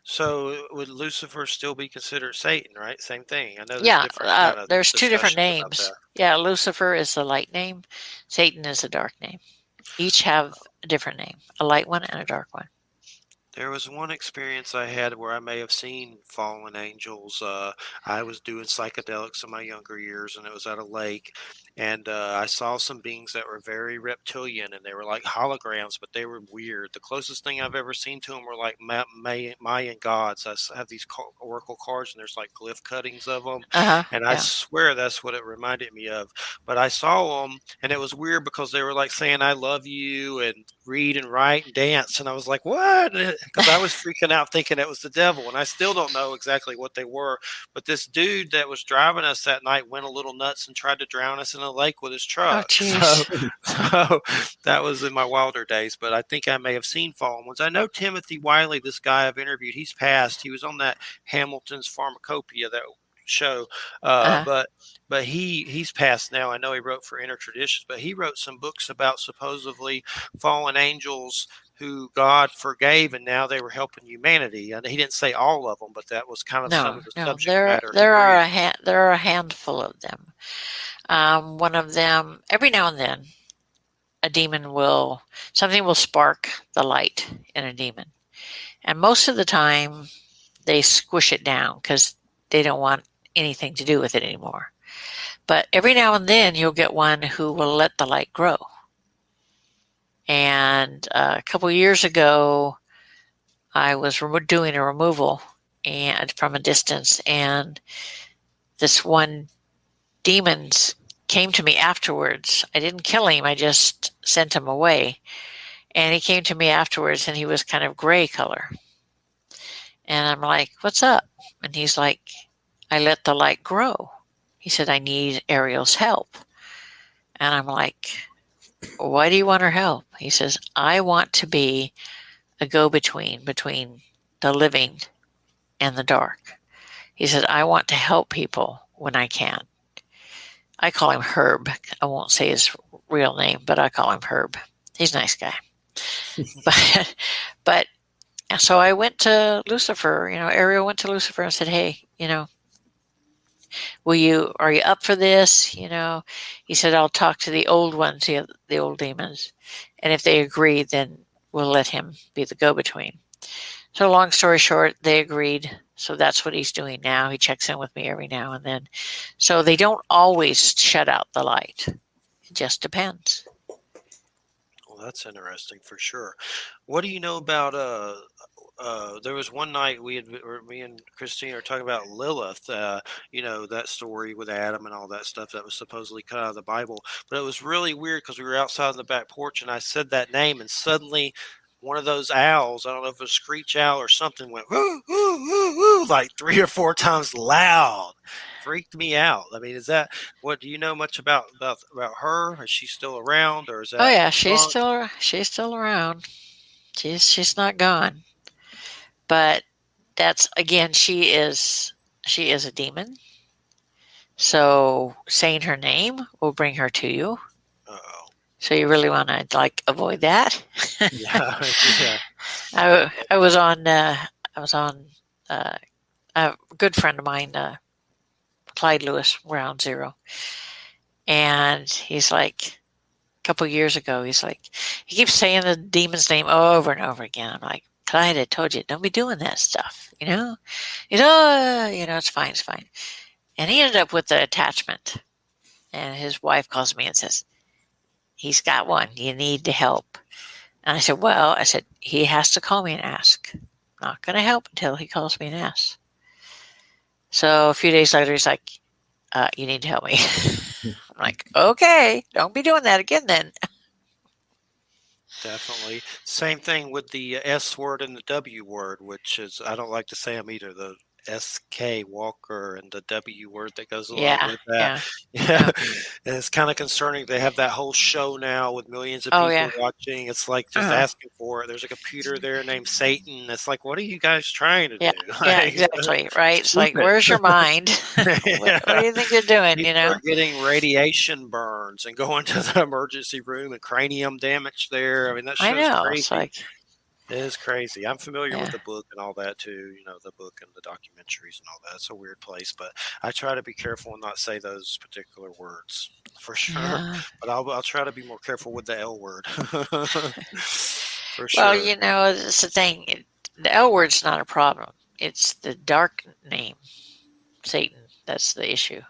So would Lucifer still be considered Satan, right? Same thing. I know there's Yeah, different kind of there's two different discussions about names. that. Yeah, Lucifer is the light name. Satan is the dark name. Each have a different name, a light one and a dark one. There was one experience I had where I may have seen fallen angels. I was doing psychedelics in my younger years, and it was at a lake. and I saw some beings that were very reptilian, and they were like holograms, but they were weird. The closest thing I've ever seen to them were like Mayan gods. Have these oracle cards, and there's like glyph cuttings of them, Uh-huh. and I Yeah. swear that's what it reminded me of. But I saw them, and it was weird because they were like saying "I love you" and read and write and dance, and I was like, "What?" Because I was freaking out thinking it was the devil, and I still don't know exactly what they were. But this dude that was driving us that night went a little nuts and tried to drown us in a lake with his Oh, truck. So, geez. so that was in my wilder days. But I think I may have seen fallen ones. I know Timothy Wiley, this guy I've interviewed. He's passed. He was on that Hamilton's Pharmacopoeia, that show. Uh-huh. But he's passed now. I know he wrote for Inner Traditions, but he wrote some books about supposedly fallen angels who God forgave, and now they were helping humanity. And he didn't say all of them, but that was kind of some No, of the no. subject There matter he there are read. there are a handful of them. One of them, every now and then, a demon will something will spark the light in a demon, and most of the time they squish it down because they don't want anything to do with it anymore. But every now and then you'll get one who will let the light grow. And a couple of years ago, I was doing a removal and from a distance, and this one demon came to me afterwards. I didn't kill him; I just sent him away. And he came to me afterwards, and he was kind of gray color. And I'm like, "What's up?" And he's like, "I let the light grow." He said, "I need Ariel's help." And I'm like, "Why do you want her help?" He says, "I want to be a go-between between the living and the dark." He said, "I want to help people when I can." I call him Herb. I won't say his real name, but I call him Herb. He's a nice guy. but, but so I went to Lucifer, Ariel went to Lucifer and said, "Hey, are you up for this?" He said, "I'll talk to the old ones, the old demons. And if they agree, then we'll let him be the go-between." So long story short, they agreed. So that's what he's doing now. He checks in with me every now and then. So they don't always shut out the light. It just depends. Well, that's interesting for sure. What do you know about there was one night me and Christine were talking about Lilith, that story with Adam and all that stuff that was supposedly cut out of the Bible. But it was really weird because we were outside on the back porch and I said that name, and suddenly one of those owls, I don't know if it was a screech owl or something, went woo, woo, woo, woo, like 3 or 4 times loud. Freaked me out. I mean, what do you know much about her? Is she still around, or is Oh that yeah, debunked? she's still around. She's not gone. But that's again, she is a demon. So saying her name will bring her to you. Uh-oh. So you really want to avoid that. Yeah, yeah. I was on uh, a good friend of mine, Clyde Lewis, Ground Zero, and he's like a couple years ago. He's like he keeps saying the demon's name over and over again. I'm like, Clyde, I told you, don't be doing that stuff. He's it's fine, it's fine. And he ended up with the attachment. And his wife calls me and says, he's got one. You need to help. And I said, he has to call me and ask. I'm not going to help until he calls me and asks. So a few days later, he's like, you need to help me. I'm like, okay, don't be doing that again then. Definitely. Same thing with the S word and the W word, which is, I don't like to say them either. The SK Walker and the W word that goes along Yeah, with that. yeah, Yeah. yeah. And it's kind of concerning. They have that whole show now with millions of Oh, people yeah. watching. It's like just Uh-huh. asking for it. There's a computer there named Satan. It's like, what are you guys trying to Yeah, do? yeah, Like, exactly. Right. It's like, stupid. where's your mind? What do Yeah. you think you're doing? People are getting radiation burns and going to the emergency room and cranium damage there. I mean, that I show's know. It's crazy. like, It is crazy. I'm familiar with yeah, the book and all that too. The book and the documentaries and all that. It's a weird place, but I try to be careful and not say those particular words for sure. yeah. But I'll try to be more careful with the L word for Well, sure. it's the thing. The L word's not a problem. It's the dark name, Satan. That's the issue.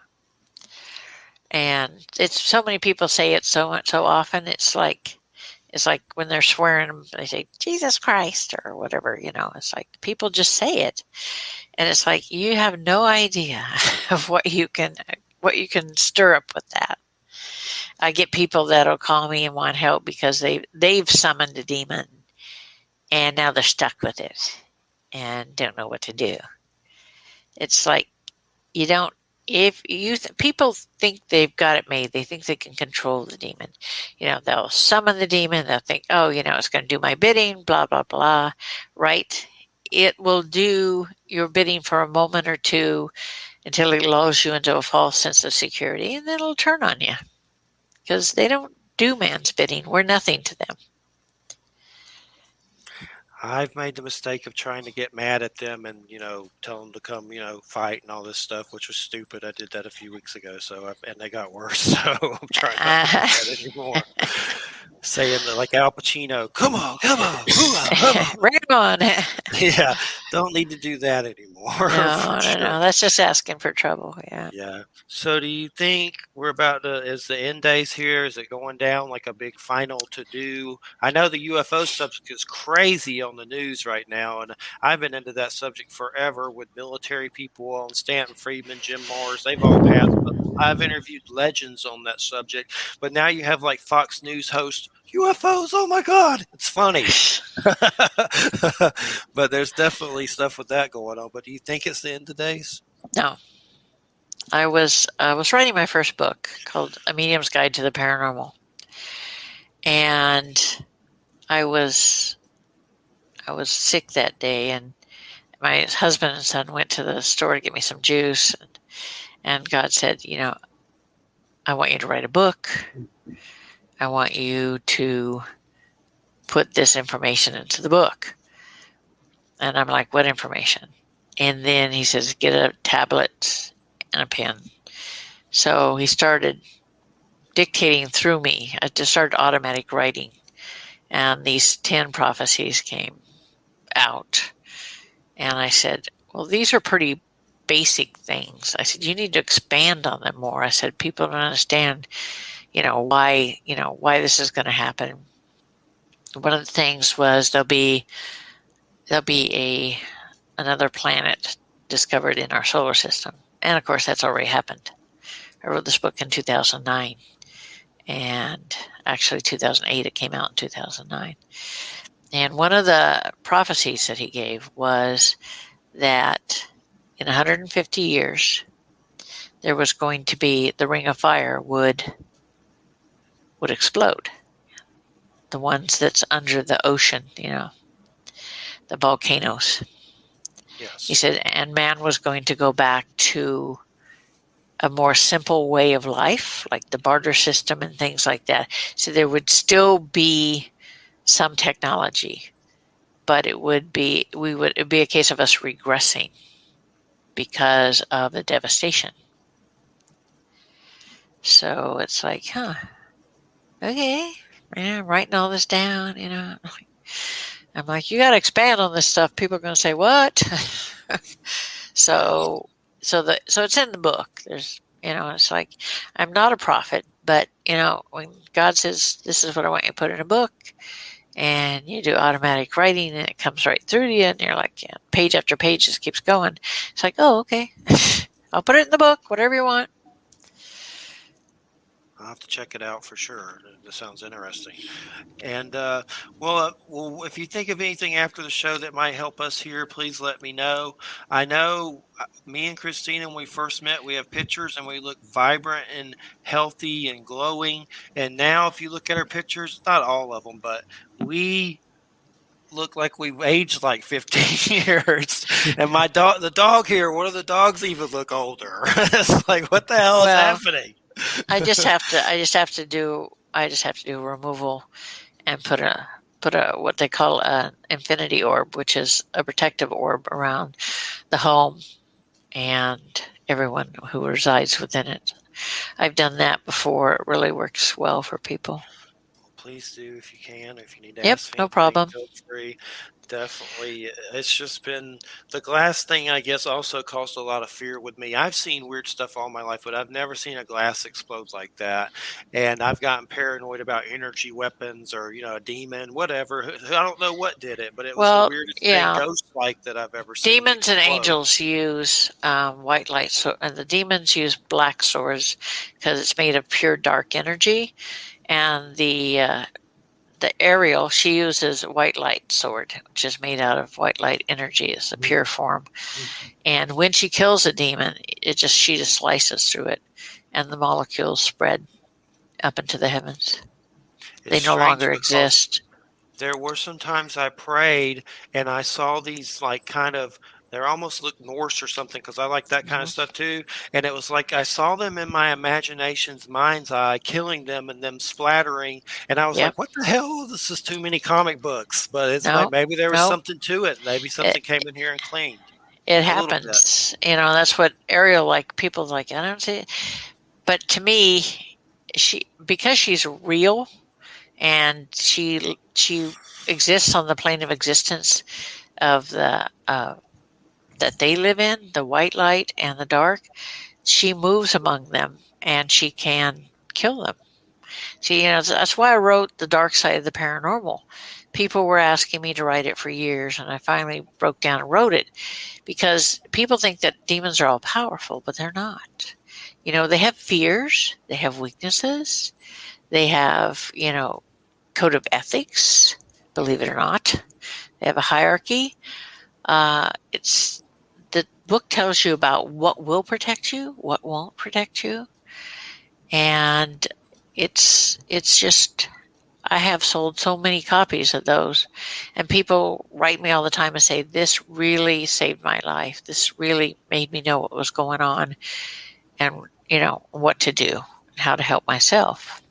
And it's so many people say it so much so often. It's like when they're swearing, they say Jesus Christ or whatever. It's like people just say it, and it's like you have no idea of what you can stir up with that. I get people that'll call me and want help because they've summoned a demon, and now they're stuck with it and don't know what to do. It's like you don't. If people think they've got it made, they think they can control the demon. They'll summon the demon. They'll think, oh, it's going to do my bidding. Blah blah blah. Right? It will do your bidding for a moment or two until it lulls you into a false sense of security, and then it'll turn on you because they don't do man's bidding. We're nothing to them. I've made the mistake of trying to get mad at them and, tell them to come, fight and all this stuff, which was stupid. I did that a few weeks ago. And they got worse. So I'm trying not to do that anymore. Saying that, like Al Pacino, come on, Right on. Yeah, don't need to do that anymore. No, that's just asking for trouble. Yeah. So do you think we're about to, is the end days here? Is it going down like a big final to do? I know the UFO subject is crazy on the news right now, and I've been into that subject forever with military people on Stanton Friedman, Jim Mars. They've all passed. I've interviewed legends on that subject, but now you have like Fox News host UFOs. Oh my God, it's funny. But there's definitely stuff with that going on. But do you think it's the end of days? No. I was writing my first book called A Medium's Guide to the Paranormal, and I was sick that day, and my husband and son went to the store to get me some juice, and God said, I want you to write a book. I want you to put this information into the book. And I'm like, what information? And then he says, get a tablet and a pen. So he started dictating through me. I just started automatic writing. And these 10 prophecies came out. And I said, well, these are pretty basic things. I said, you need to expand on them more. I said, people don't understand, why this is going to happen. One of the things was there'll be another planet discovered in our solar system. And of course, that's already happened. I wrote this book in 2009. And actually 2008, it came out in 2009. And one of the prophecies that he gave was that in 150 years, there was going to be the ring of fire would explode. The ones that's under the ocean, the volcanoes. Yes. He said, and man was going to go back to a more simple way of life, like the barter system and things like that. So there would still be some technology, but it would be a case of us regressing because of the devastation. So it's like, okay, I'm writing all this down, I'm like, you got to expand on this stuff. People are going to say, what? So it's in the book. There's, it's like, I'm not a prophet, but, when God says, this is what I want you to put in a book, and you do automatic writing and it comes right through to you, and you're like, page after page just keeps going. It's like, oh, okay. I'll put it in the book, whatever you want. I'll have to check it out for sure. This sounds interesting. And if you think of anything after the show that might help us here, please let me know. I know me and Christina, when we first met, we have pictures and we look vibrant and healthy and glowing. And now if you look at our pictures, not all of them, but we look like we've aged like 15 years. And the dog here, one of the dogs even look older. It's like, what the hell is happening? I just have to do removal and put a what they call an infinity orb, which is a protective orb around the home and everyone who resides within it. I've done that before. It really works well for people. please do if you can. If you need to Yep, ask me no anything, problem. feel free. Definitely. It's just been the glass thing, I guess, also caused a lot of fear with me. I've seen weird stuff all my life, but I've never seen a glass explode like that. And I've gotten paranoid about energy weapons or, a demon, whatever. I don't know what did it, but it was the Well, weirdest thing, yeah, ghost-like, that I've ever seen demons and explode. angels use white light, and the demons use black swords because it's made of pure dark energy, and the Ariel, she uses white light sword, which is made out of white light energy. It's the pure form. And when she kills a demon, she just slices through it, and the molecules spread up into the heavens. It's They no strange longer because exist. there were some times I prayed and I saw these they almost look Norse or something, because I like that kind of Mhm. stuff too. And it was like I saw them in my imagination's mind's eye, killing them and them splattering. And I was Yep. like, what the hell? This is too many comic books. But it's like No, maybe there was no. something to it. Maybe It, something came in here and cleaned it a little bit. happens. That's what Ariel, like, people like, I don't see it. But to me, because she's real and she exists on the plane of existence of the that they live in, the white light and the dark, she moves among them and she can kill them. See, that's why I wrote The Dark Side of the Paranormal. People were asking me to write it for years, and I finally broke down and wrote it because people think that demons are all powerful, but they're not. They have fears, they have weaknesses, they have, code of ethics, believe it or not. They have a hierarchy. It's the book tells you about what will protect you, what won't protect you, and it's just I have sold so many copies of those, and people write me all the time and say, "This really saved my life. This really made me know what was going on, and what to do, and how to help myself."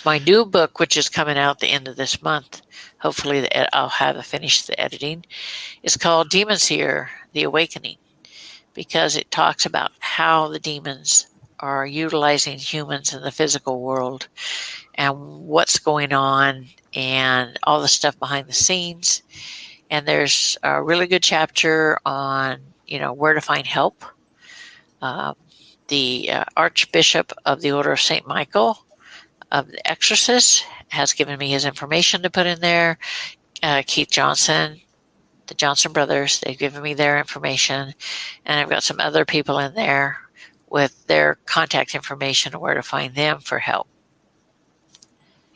My new book, which is coming out the end of this month, hopefully I'll have finished the editing, is called Demon Seer: The Awakening, because it talks about how the demons are utilizing humans in the physical world and what's going on and all the stuff behind the scenes. And there's a really good chapter on, where to find help. The Archbishop of the Order of St. Michael of the Exorcist has given me his information to put in there. Keith Johnson, the Johnson brothers, they've given me their information. And I've got some other people in there with their contact information and where to find them for help.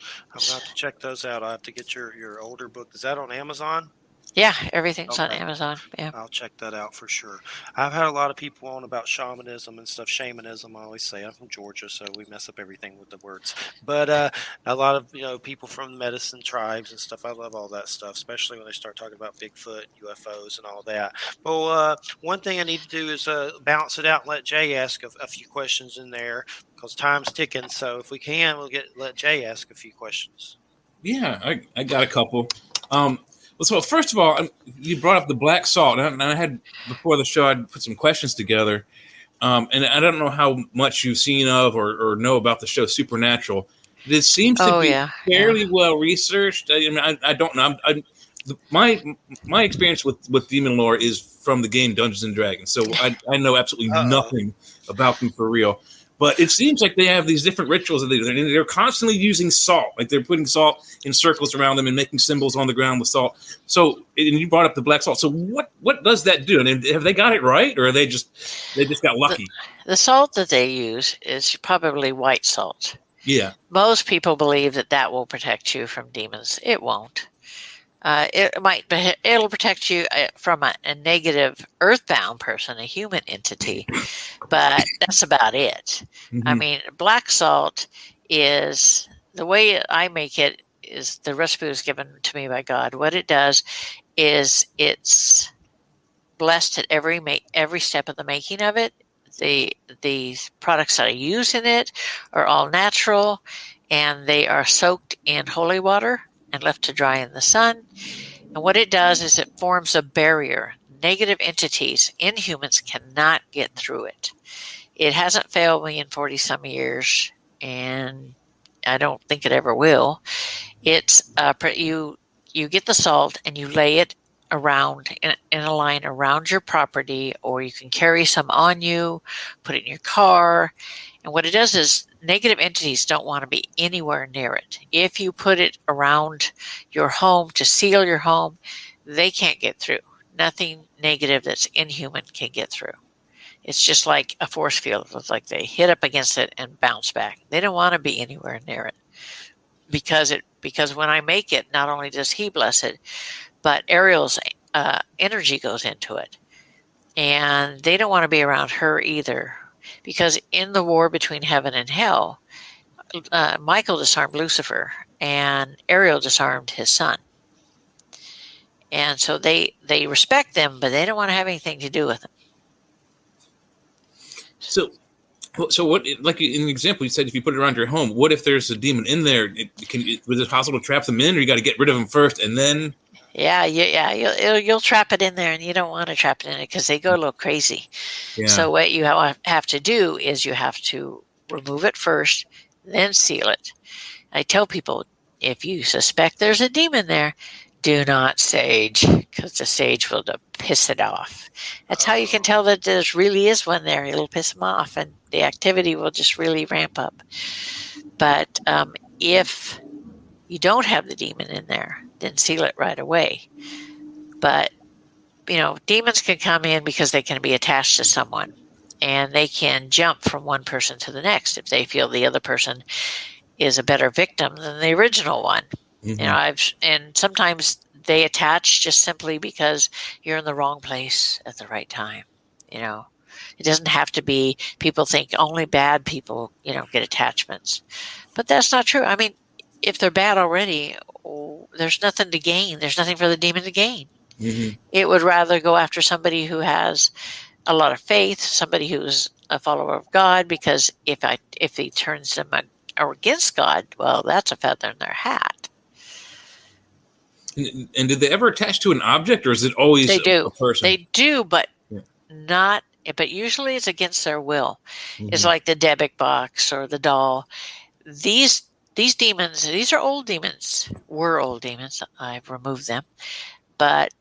I'm going to have to check those out. I'll have to get your older book. Is that on Amazon? Yeah, everything's on Okay. Amazon. Yeah. I'll check that out for sure. I've had a lot of people on about shamanism and stuff. Shamanism, I always say. I'm from Georgia, so we mess up everything with the words. But a lot of people from medicine tribes and stuff. I love all that stuff, especially when they start talking about Bigfoot, UFOs, and all that. Well, one thing I need to do is balance it out and let Jay ask a few questions in there, because time's ticking. So if we can, let Jay ask a few questions. Yeah, I got a couple. So first of all, you brought up the black salt, and I had before the show I'd put some questions together, and I don't know how much you've seen of or know about the show Supernatural. It seems to be fairly well researched. I mean, I don't know. My experience with demon lore is from the game Dungeons and Dragons, so I know absolutely nothing about them for real. But it seems like they have these different rituals that they're constantly using salt. Like they're putting salt in circles around them and making symbols on the ground with salt. So, and you brought up the black salt. So what does that do? And have they got it right, or are they just got lucky? The salt that they use is probably white salt. Yeah. Most people believe that will protect you from demons. It won't. It'll protect you from a negative earthbound person, a human entity, but that's about it. Mm-hmm. I mean, black salt is the way I make it. Is the recipe was given to me by God. What it does is it's blessed at every step of the making of it. The products that I use in it are all natural, and they are soaked in holy water and left to dry in the sun. And what it does is it forms a barrier. Negative entities in humans cannot get through it. It hasn't failed me in 40 some years, and I don't think it ever will. It's you get the salt and you lay it around in a line around your property, or you can carry some on you, put it in your car. And what it does is negative entities don't want to be anywhere near it. If you put it around your home to seal your home, they can't get through. Nothing negative that's inhuman can get through. It's just like a force field. It's like they hit up against it and bounce back. They don't want to be anywhere near it because when I make it, not only does he bless it, but Ariel's energy goes into it, and they don't want to be around her either. Because in the war between heaven and hell, Michael disarmed Lucifer, and Ariel disarmed his son. And so they respect them, but they don't want to have anything to do with them. So what? Like in the example, you said if you put it around your home, what if there's a demon in there? Was it possible to trap them in, or you got to get rid of them first and then? Yeah, you'll trap it in there, and you don't want to trap it in it because they go a little crazy. Yeah. So what you have to do is you have to remove it first, then seal it. I tell people, if you suspect there's a demon there, do not sage, because the sage will piss it off. That's how you can tell that there really is one there. It'll piss them off, and the activity will just really ramp up. But if you don't have the demon in there, then seal it right away. But, demons can come in because they can be attached to someone, and they can jump from one person to the next if they feel the other person is a better victim than the original one. Mm-hmm. And sometimes they attach just simply because you're in the wrong place at the right time. It doesn't have to be. People think only bad people, get attachments, but that's not true. I mean, if they're bad already, there's nothing to gain. There's nothing for the demon to gain. Mm-hmm. It would rather go after somebody who has a lot of faith, somebody who's a follower of God, because if he turns them against God, well, that's a feather in their hat. And did they ever attach to an object, or is it always a person? They do, but not. But usually it's against their will. Mm-hmm. It's like the Dybbuk box or the doll. These demons, these are old demons. Were old demons. I've removed them, but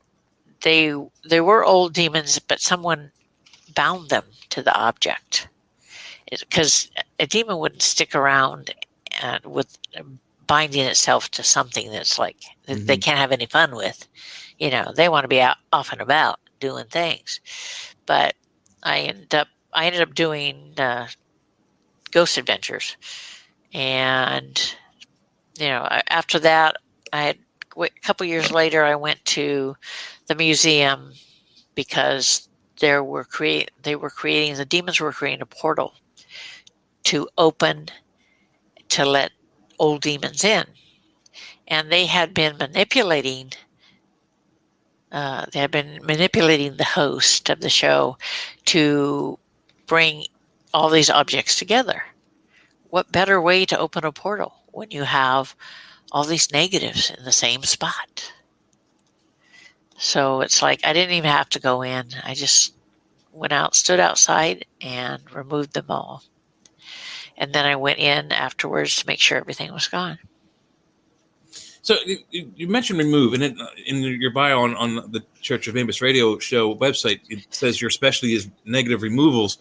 they were old demons. But someone bound them to the object, because a demon wouldn't stick around with binding itself to something that's like mm-hmm. they can't have any fun with. They want to be out off and about doing things. But I ended up doing Ghost Adventures, and after that, a couple years later, I went to the museum because the demons were creating a portal to open to let old demons in, and they had been manipulating. They had been manipulating the host of the show to bring all these objects together. What better way to open a portal when you have all these negatives in the same spot? So it's like I didn't even have to go in. I just went out, stood outside, and removed them all. And then I went in afterwards to make sure everything was gone. So you mentioned remove, and in your bio on the Church of Mabus radio show website, it says your specialty is negative removals.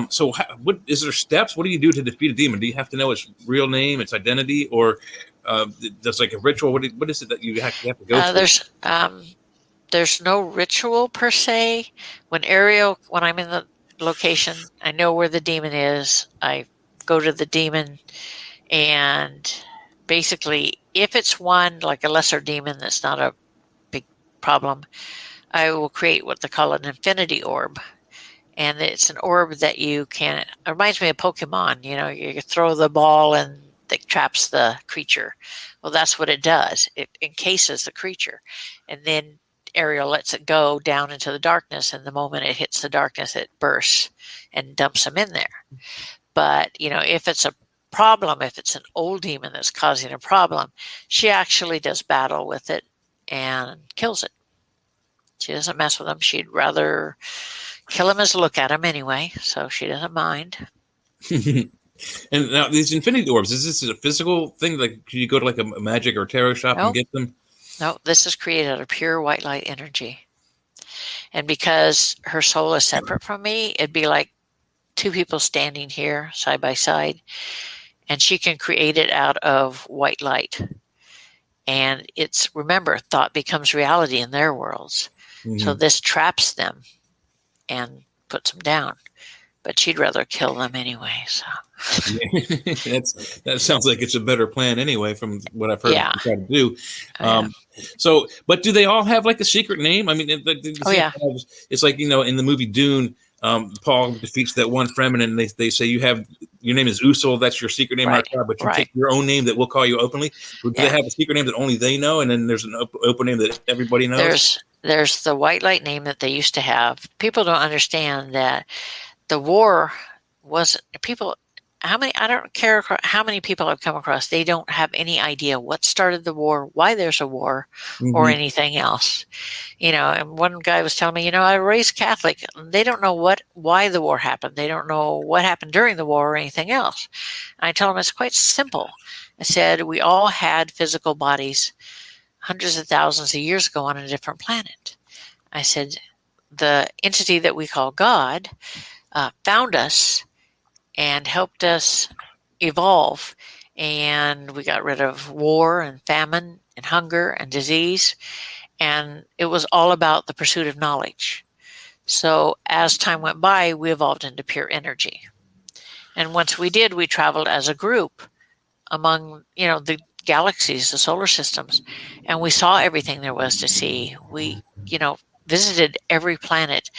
So what is there steps? What do you do to defeat a demon? Do you have to know its real name, its identity, or does like a ritual? What is it that you have to go through? There's no ritual per se. When I'm in the location, I know where the demon is. I go to the demon, and basically, if it's one like a lesser demon that's not a big problem, I will create what they call an infinity orb. And it's an orb that you can, it reminds me of Pokemon, you throw the ball and it traps the creature. Well, that's what it does. It encases the creature. And then Ariel lets it go down into the darkness, and the moment it hits the darkness, it bursts and dumps them in there. But, if it's a problem, if it's an old demon that's causing a problem, she actually does battle with it and kills it. She doesn't mess with them. She'd rather kill him as look at him anyway, so she doesn't mind. And now these infinity orbs, is this a physical thing? Like, can you go to like a magic or tarot shop and No, get them? no, this is created out of pure white light energy. And because her soul is separate from me, it'd be like two people standing here side by side, and she can create it out of white light. And it's, remember, thought becomes reality in their worlds. So this traps them and puts them down. But she'd rather kill them anyway. So That sounds like it's a better plan anyway, from what I've heard yeah, you try to do. So, but do they all have like a secret name? I mean, it's like, in the movie Dune, Paul defeats that one Fremen, and they say your name is Usul. That's your secret name, right, but you right. take your own name that we'll call you openly. Do they have a secret name that only they know, and then there's an open name that everybody knows? There's the white light name that they used to have. People don't understand that the war wasn't people. I don't care how many people I've come across. They don't have any idea what started the war, why there's a war, or anything else. And one guy was telling me, I raised Catholic. They don't know why the war happened. They don't know what happened during the war or anything else. And I told him it's quite simple. I said, we all had physical bodies hundreds of thousands of years ago on a different planet. I said, the entity that we call God found us and helped us evolve. And we got rid of war and famine and hunger and disease. And it was all about the pursuit of knowledge. So as time went by, we evolved into pure energy. And once we did, we traveled as a group among, the galaxies, the solar systems, and we saw everything there was to see. We, visited every planet.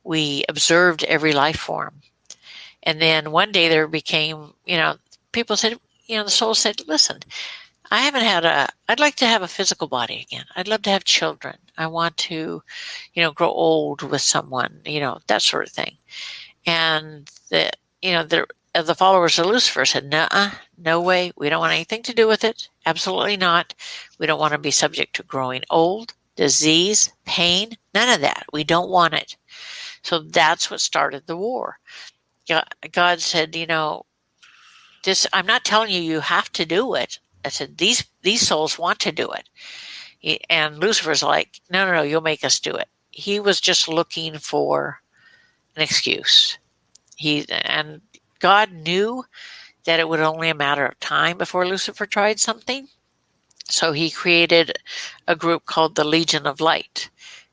We observed every life form. And then one day there became, people said, the soul said, listen, I'd like to have a physical body again. I'd love to have children. I want to, grow old with someone, that sort of thing. And the followers of Lucifer said, no way. We don't want anything to do with it. Absolutely not. We don't want to be subject to growing old, disease, pain, none of that. We don't want it. So that's what started the war. God said, I'm not telling you have to do it. I said, these souls want to do it. And Lucifer's like, no, you'll make us do it. He was just looking for an excuse. And God knew that it would only a matter of time before Lucifer tried something. So he created a group called the Legion of Light.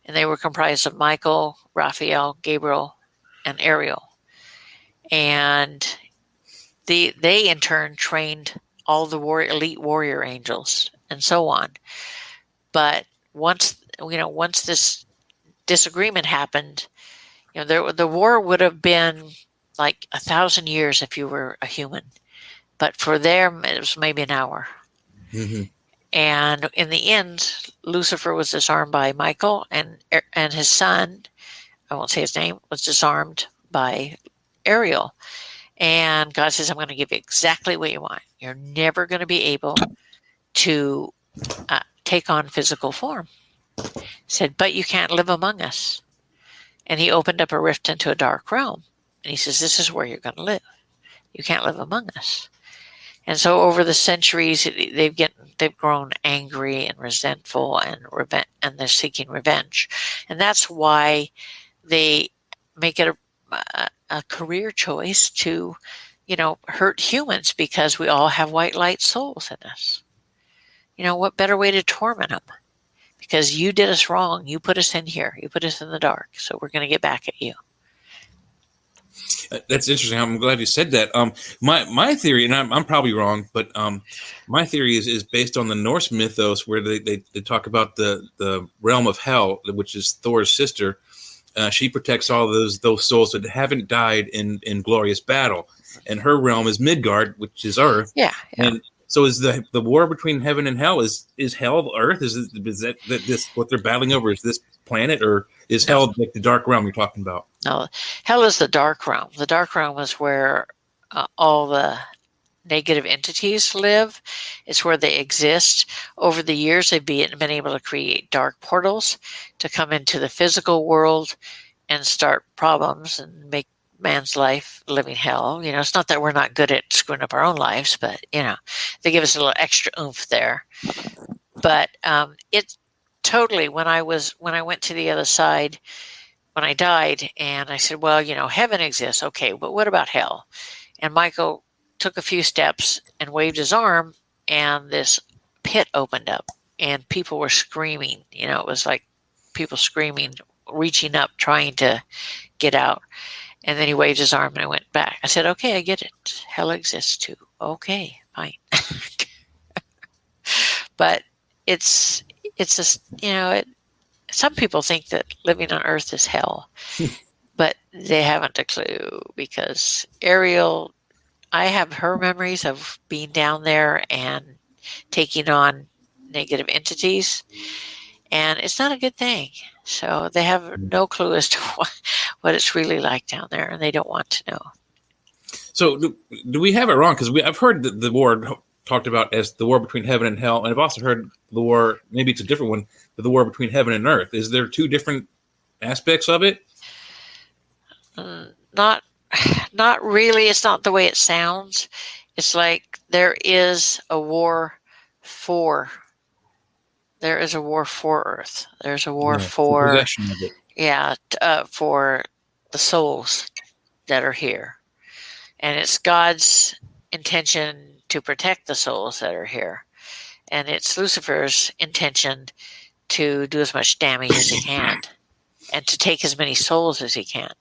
And they were comprised of Michael, Raphael, Gabriel, and Ariel. And they in turn trained all the elite warrior angels and so on. But once this disagreement happened, the war would have been like 1,000 years if you were a human. But for them, it was maybe an hour. And in the end, Lucifer was disarmed by Michael, and his son, I won't say his name, was disarmed by Ariel. And God says, I'm going to give you exactly what you want. You're never going to be able to take on physical form. He said, but you can't live among us. And he opened up a rift into a dark realm. And he says, this is where you're going to live. You can't live among us. And so over the centuries, they've grown angry and resentful and they're seeking revenge. And that's why they make it a career choice to, hurt humans, because we all have white light souls in us. What better way to torment them? Because you did us wrong. You put us in here. You put us in the dark. So we're going to get back at you. That's interesting. I'm glad you said that. My theory, and I'm probably wrong, but my theory is based on the Norse mythos, where they talk about the realm of hell, which is Thor's sister. She protects all those souls that haven't died in glorious battle, and her realm is Midgard, which is Earth. Yeah. And so is the war between heaven and hell? Is hell Earth? Is that this what they're battling over? Is this planet, or is hell like the dark realm you're talking about? No, hell is the dark realm. The dark realm is where all the negative entities live. It's where they exist. Over the years, they've been able to create dark portals to come into the physical world and start problems and make man's life living hell. It's not that we're not good at screwing up our own lives, but they give us a little extra oomph there. But it totally, when I went to the other side, when I died, and I said, well, heaven exists, okay, but what about hell? And Michael took a few steps and waved his arm, and this pit opened up, and people were screaming. It was like people screaming, reaching up, trying to get out. And then he waved his arm, and I went back. I said, okay, I get it. Hell exists too. Okay, fine. But it's just, some people think that living on Earth is hell, but they haven't a clue, because Ariel, I have her memories of being down there and taking on negative entities, and it's not a good thing. So they have no clue as to what it's really like down there, and they don't want to know. So do we have it wrong? Because I've heard the war talked about as the war between heaven and hell, and I've also heard the war, maybe it's a different one, but the war between heaven and earth. Is there two different aspects of it? Not really. It's not the way it sounds. It's like there is a war for Earth. There's a war for possession of it. For the souls that are here, and it's God's intention to protect the souls that are here, and it's Lucifer's intention to do as much damage as he can, and to take as many souls as he can.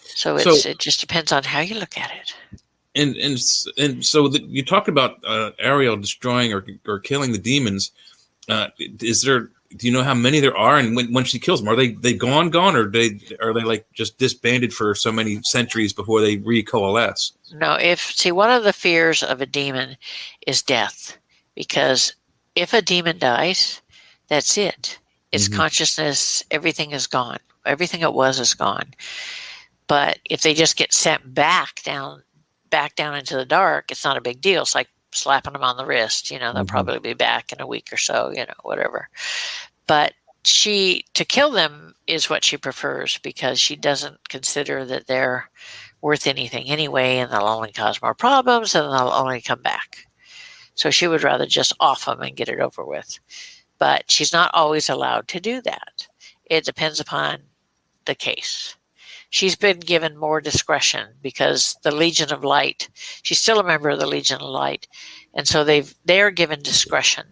So it just depends on how you look at it. And so you talked about Ariel destroying or killing the demons. Do you know how many there are? And when she kills them, are they gone, or are they like just disbanded for so many centuries before they recoalesce? No, one of the fears of a demon is death, because if a demon dies, that's it. Its consciousness, everything is gone. Everything it was is gone. But if they just get sent back down into the dark, it's not a big deal. It's like slapping them on the wrist. They'll probably be back in a week or so, whatever. But to kill them is what she prefers, because she doesn't consider that they're worth anything anyway, and they'll only cause more problems, and they'll only come back. So she would rather just off them and get it over with. But she's not always allowed to do that. It depends upon the case. She's been given more discretion, because the Legion of Light, she's still a member of the Legion of Light, and so they're given discretion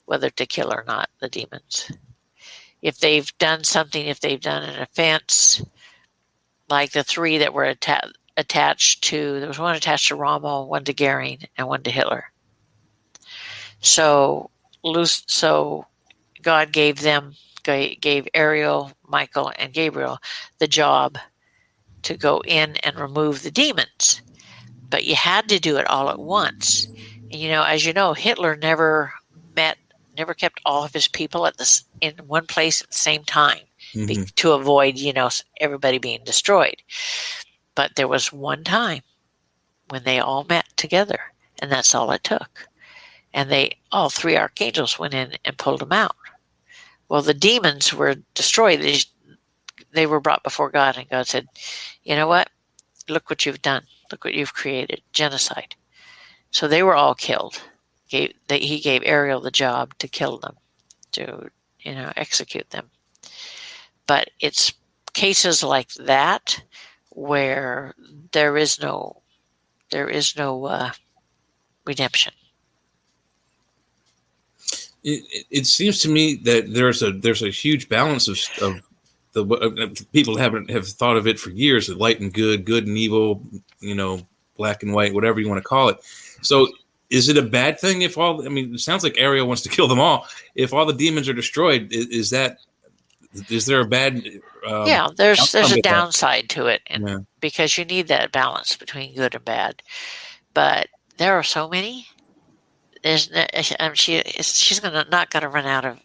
whether to kill or not the demons. If they've done something, if they've done an offense, like the three that were attached to, there was one attached to Rommel, one to Goering, and one to Hitler. So God gave Ariel, Michael, and Gabriel the job to go in and remove the demons. But you had to do it all at once. And, as you know, Hitler never kept all of his people in one place at the same time, to avoid, everybody being destroyed. But there was one time when they all met together, and that's all it took. And all three archangels went in and pulled them out. Well, the demons were destroyed. They were brought before God, and God said, you know what? Look what you've done. Look what you've created. Genocide. So they were all killed. He gave Ariel the job to kill them, to execute them. But it's cases like that where there is no redemption. It seems to me that there's a huge balance of the people have thought of it for years: the light and good and evil, black and white, whatever you want to call it. So, is it a bad thing if it sounds like Ariel wants to kill them all. If all the demons are destroyed, is there a bad? There's a downside to it, because you need that balance between good and bad. But there are so many. She's not going to run out of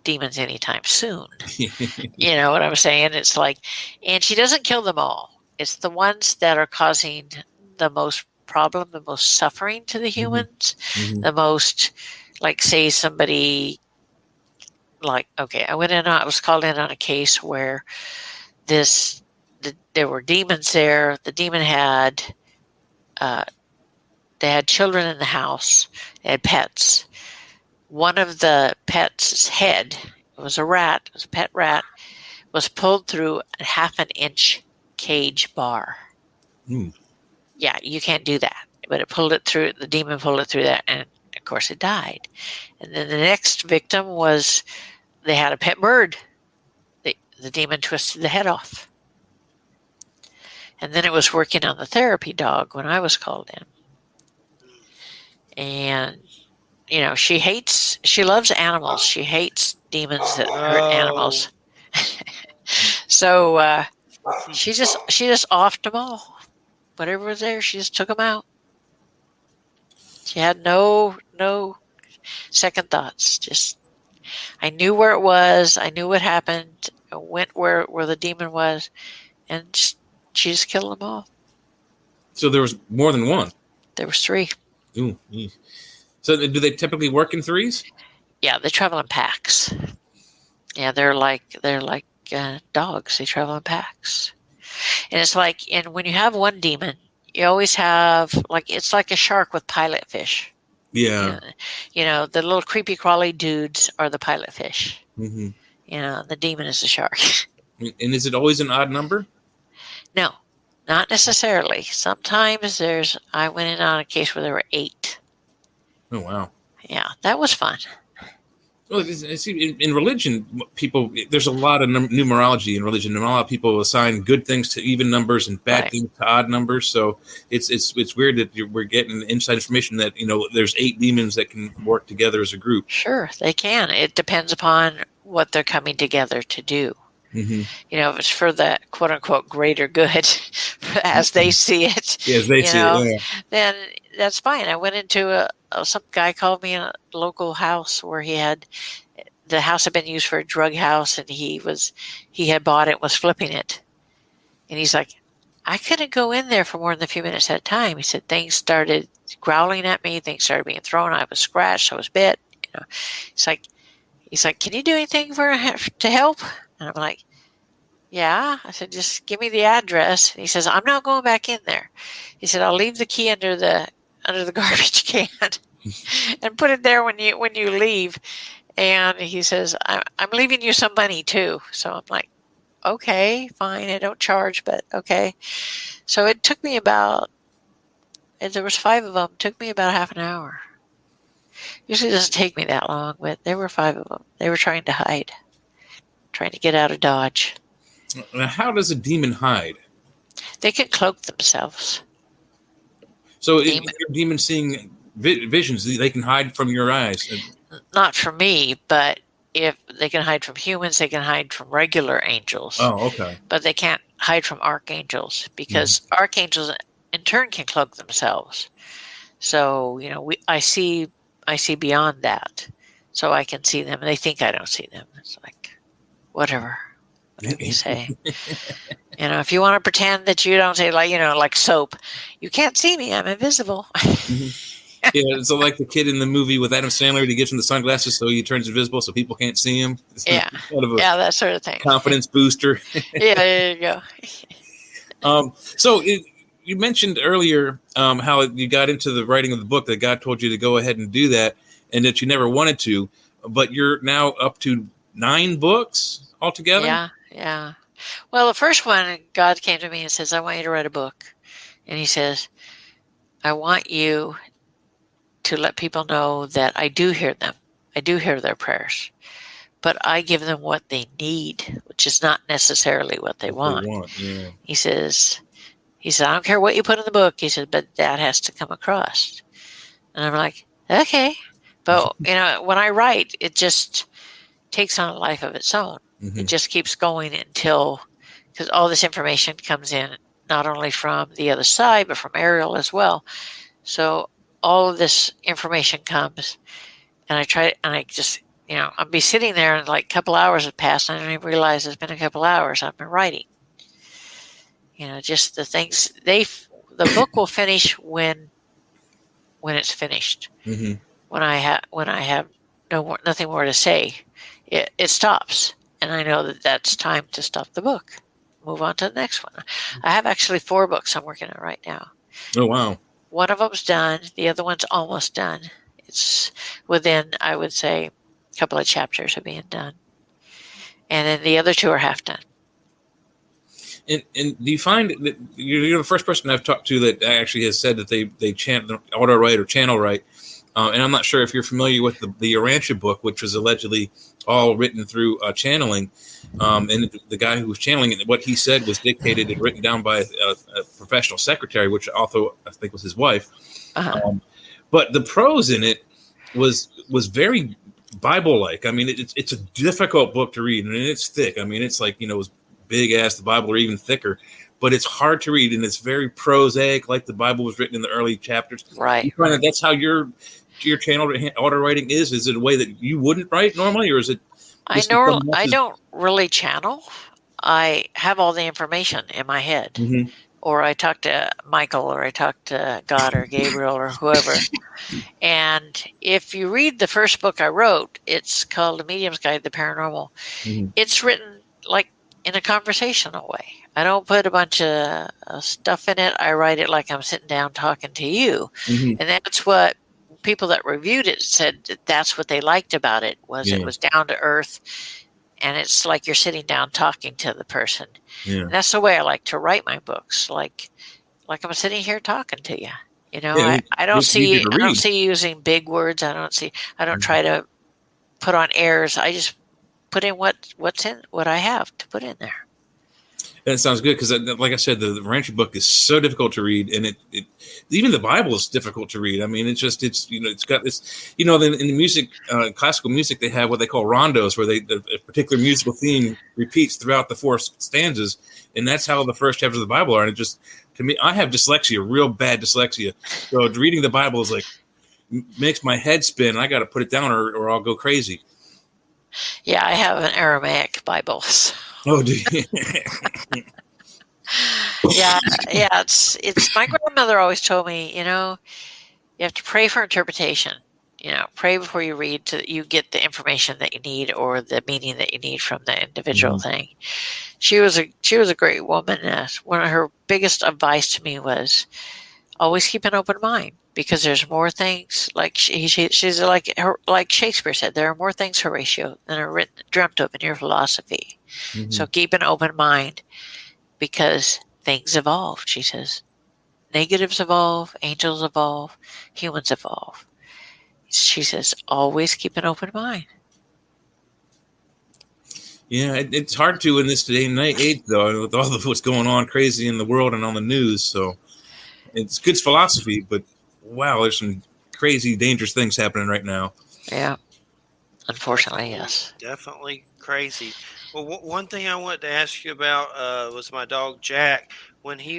demons anytime soon. You know what I'm saying? It's like, and she doesn't kill them all. It's the ones that are causing the most problem, the most suffering to the humans, the most, like, say somebody, like, okay, I was called in on a case where this there were demons there. The demon had they had children in the house. They had pets. One of the pets' head, it was a rat, it was a pet rat, was pulled through a 1/2-inch cage bar. Hmm. Yeah, you can't do that. But it pulled it through, the demon pulled it through that, and of course it died. And then the next victim was, they had a pet bird. The demon twisted the head off. And then it was working on the therapy dog when I was called in. And, she loves animals. She hates demons that hurt animals. So she just offed them all. Whatever was there, she just took them out. She had no second thoughts. Just, I knew where it was. I knew what happened. I went where the demon was, and she just killed them all. So there was more than one. There was 3. Ooh. So do they typically work in 3s? Yeah, they travel in packs. Yeah, they're like dogs. They travel in packs, and it's like, and when you have one demon, you always have, it's like a shark with pilot fish. Yeah. The little creepy crawly dudes are the pilot fish. Mm-hmm. The demon is the shark. And is it always an odd number? No, not necessarily. Sometimes I went in on a case where there were 8. Oh, wow. Yeah, that was fun. Well, see, in religion, there's a lot of numerology in religion, and a lot of people assign good things to even numbers and bad things to odd numbers. So it's weird that we're getting inside information that there's 8 demons that can work together as a group. Sure, they can. It depends upon what they're coming together to do. Mm-hmm. If it's for the quote unquote greater good, as they see it, as they see it, then that's fine. I went into some guy called me in a local house where the house had been used for a drug house, and he had bought it, was flipping it, and he's like, I couldn't go in there for more than a few minutes at a time. He said things started growling at me, things started being thrown, I was scratched, I was bit. He's like, can you do anything to help? And I'm like, yeah. I said, just give me the address. And he says, I'm not going back in there. He said, I'll leave the key under the garbage can and put it there when you leave. And he says, I'm leaving you some money too. So I'm like, okay, fine. I don't charge, but okay. So it took me there was 5 of them. It took me about half an hour. Usually it doesn't take me that long, but there were 5 of them. They were trying to hide, trying to get out of Dodge. Now, how does a demon hide? They can cloak themselves. So if you're a demon seeing visions, they can hide from your eyes. Not from me, but if they can hide from humans, they can hide from regular angels. Oh, okay. But they can't hide from archangels, because archangels in turn can cloak themselves. So, I see beyond that. So I can see them, and they think I don't see them. It's like, whatever. What do you say? If you want to pretend that you don't say, like soap, you can't see me, I'm invisible. Yeah, so like the kid in the movie with Adam Sandler, he gives him the sunglasses so he turns invisible so people can't see him. It's yeah, that sort of thing. Confidence booster. Yeah, there you go. So you mentioned earlier how you got into the writing of the book, that God told you to go ahead and do that, and that you never wanted to, but you're now up to 9 books altogether? Yeah. Well, the first one, God came to me and says, I want you to write a book. And he says, I want you to let people know that I do hear them. I do hear their prayers. But I give them what they need, which is not necessarily what they want. Yeah. He says, I don't care what you put in the book. He said, but that has to come across. And I'm like, okay. But, when I write, it just takes on a life of its own. Mm-hmm. It just keeps going because all this information comes in, not only from the other side, but from Ariel as well. So all of this information comes, and I just, I'll be sitting there, and like a couple hours have passed, and I don't even realize it's been a couple hours. I've been writing. Just the things the book will finish when it's finished. Mm-hmm. When I have nothing more to say, it stops, and I know that that's time to stop the book. move on to the next one. I have actually 4 books I'm working on right now. Oh wow. One of them's done. The other one's almost done. It's within, I would say, a couple of chapters of being done. And then the other 2 are half done. And do you find that you're the first person I've talked to that actually has said that they auto write or channel write? And I'm not sure if you're familiar with the Urantia book, which was allegedly all written through channeling. And the guy who was channeling it, what he said was dictated and written down by a professional secretary, which also I think was his wife. Uh-huh. But the prose in it was very Bible-like. I mean, it's a difficult book to read, and it's thick. I mean, it's like, it was big as the Bible or even thicker, but it's hard to read, and it's very prosaic, like the Bible was written in the early chapters. Right. You find that that's how your channel auto writing is? Is it a way that you wouldn't write normally, or is it? I don't really channel. I have all the information in my head, or I talk to Michael, or I talk to God or Gabriel or whoever. And if you read the first book I wrote, it's called A Medium's Guide to the Paranormal. It's written like in a conversational way. I don't put a bunch of stuff in it. I write it like I'm sitting down talking to you. And that's what people that reviewed it said, that's what they liked about it, was it was down to earth, and it's like you're sitting down talking to the person. And that's the way I like to write my books, like I'm sitting here talking to you. I don't see using big words. I don't try to put on airs. I just put in what's in what I have to put in there. And it sounds good because, like I said, the Rancher book is so difficult to read, and it even the Bible is difficult to read. I mean, it's got this, in the music, classical music, they have what they call rondos, where a particular musical theme repeats throughout the 4 stanzas, and that's how the first chapters of the Bible are. And it just, to me, I have dyslexia, real bad dyslexia, so reading the Bible is like makes my head spin. I got to put it down, or I'll go crazy. Yeah, I have an Aramaic Bible. So. Oh, do you? Yeah. It's my grandmother always told me, you have to pray for interpretation. Pray before you read so that you get the information that you need or the meaning that you need from the individual thing. She was a great woman. One of her biggest advice to me was always keep an open mind, because there's more things, like she's like Shakespeare said, there are more things, Horatio, than are dreamt of in your philosophy. So keep an open mind, because things evolve, she says. Negatives evolve, angels evolve, humans evolve. She says, always keep an open mind. Yeah, it's hard to in this day and age, though, with all of what's going on crazy in the world and on the news. So it's good philosophy, but wow, there's some crazy, dangerous things happening right now. Yeah, unfortunately, yes. Definitely crazy. Well, one thing I wanted to ask you about was my dog Jack. When he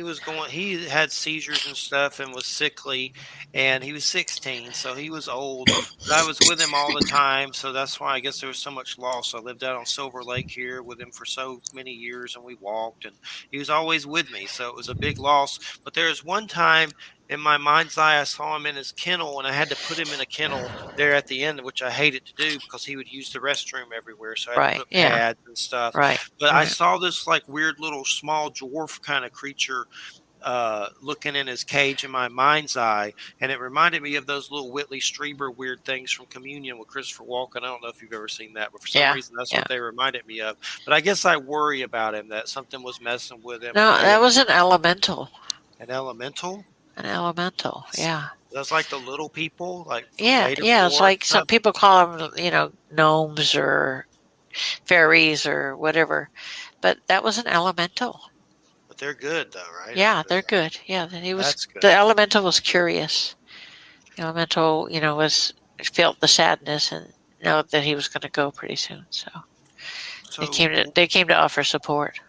had seizures and stuff and was sickly, and he was 16, so he was old. But I was with him all the time, so that's why I guess there was so much loss. I lived out on Silver Lake here with him for so many years, and we walked, and he was always with me, so it was a big loss. But there was one time in my mind's eye, I saw him in his kennel, and I had to put him in a kennel there at the end, which I hated to do because he would use the restroom everywhere. So I had to put pads and stuff. Right. But I saw this like weird little small dwarf kind of creature looking in his cage in my mind's eye, and it reminded me of those little Whitley Strieber weird things from Communion with Christopher Walken. I don't know if you've ever seen that, but for some reason that's what they reminded me of. But I guess I worry about him, that something was messing with him. No, that was an elemental. An elemental? An elemental, yeah. That's like the little people, like it's like some people call them, gnomes or fairies or whatever, but that was an elemental. But they're good, though, right? Yeah, they're good. Yeah, That's good. The elemental was curious. The elemental, felt the sadness and know that he was going to go pretty soon. So they came to offer support.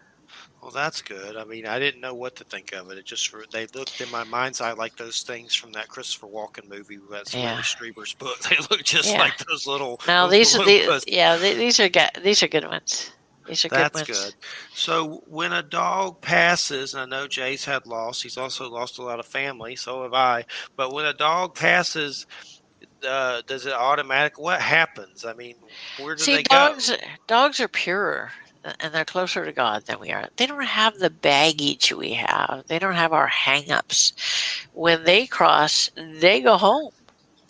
Well, that's good. I mean, I didn't know what to think of it. They looked in my mind's eye like those things from that Christopher Walken movie. That's Willie Strieber's book. They look just like those little. No, these are good. These are good ones. These are good ones. That's good. So when a dog passes, and I know Jay's had loss. He's also lost a lot of family. So have I. But when a dog passes, does it automatic? What happens? I mean, where do they go? Dogs are purer and they're closer to God than we are. They don't have the baggage we have. They don't have our hang-ups. When they cross, they go home.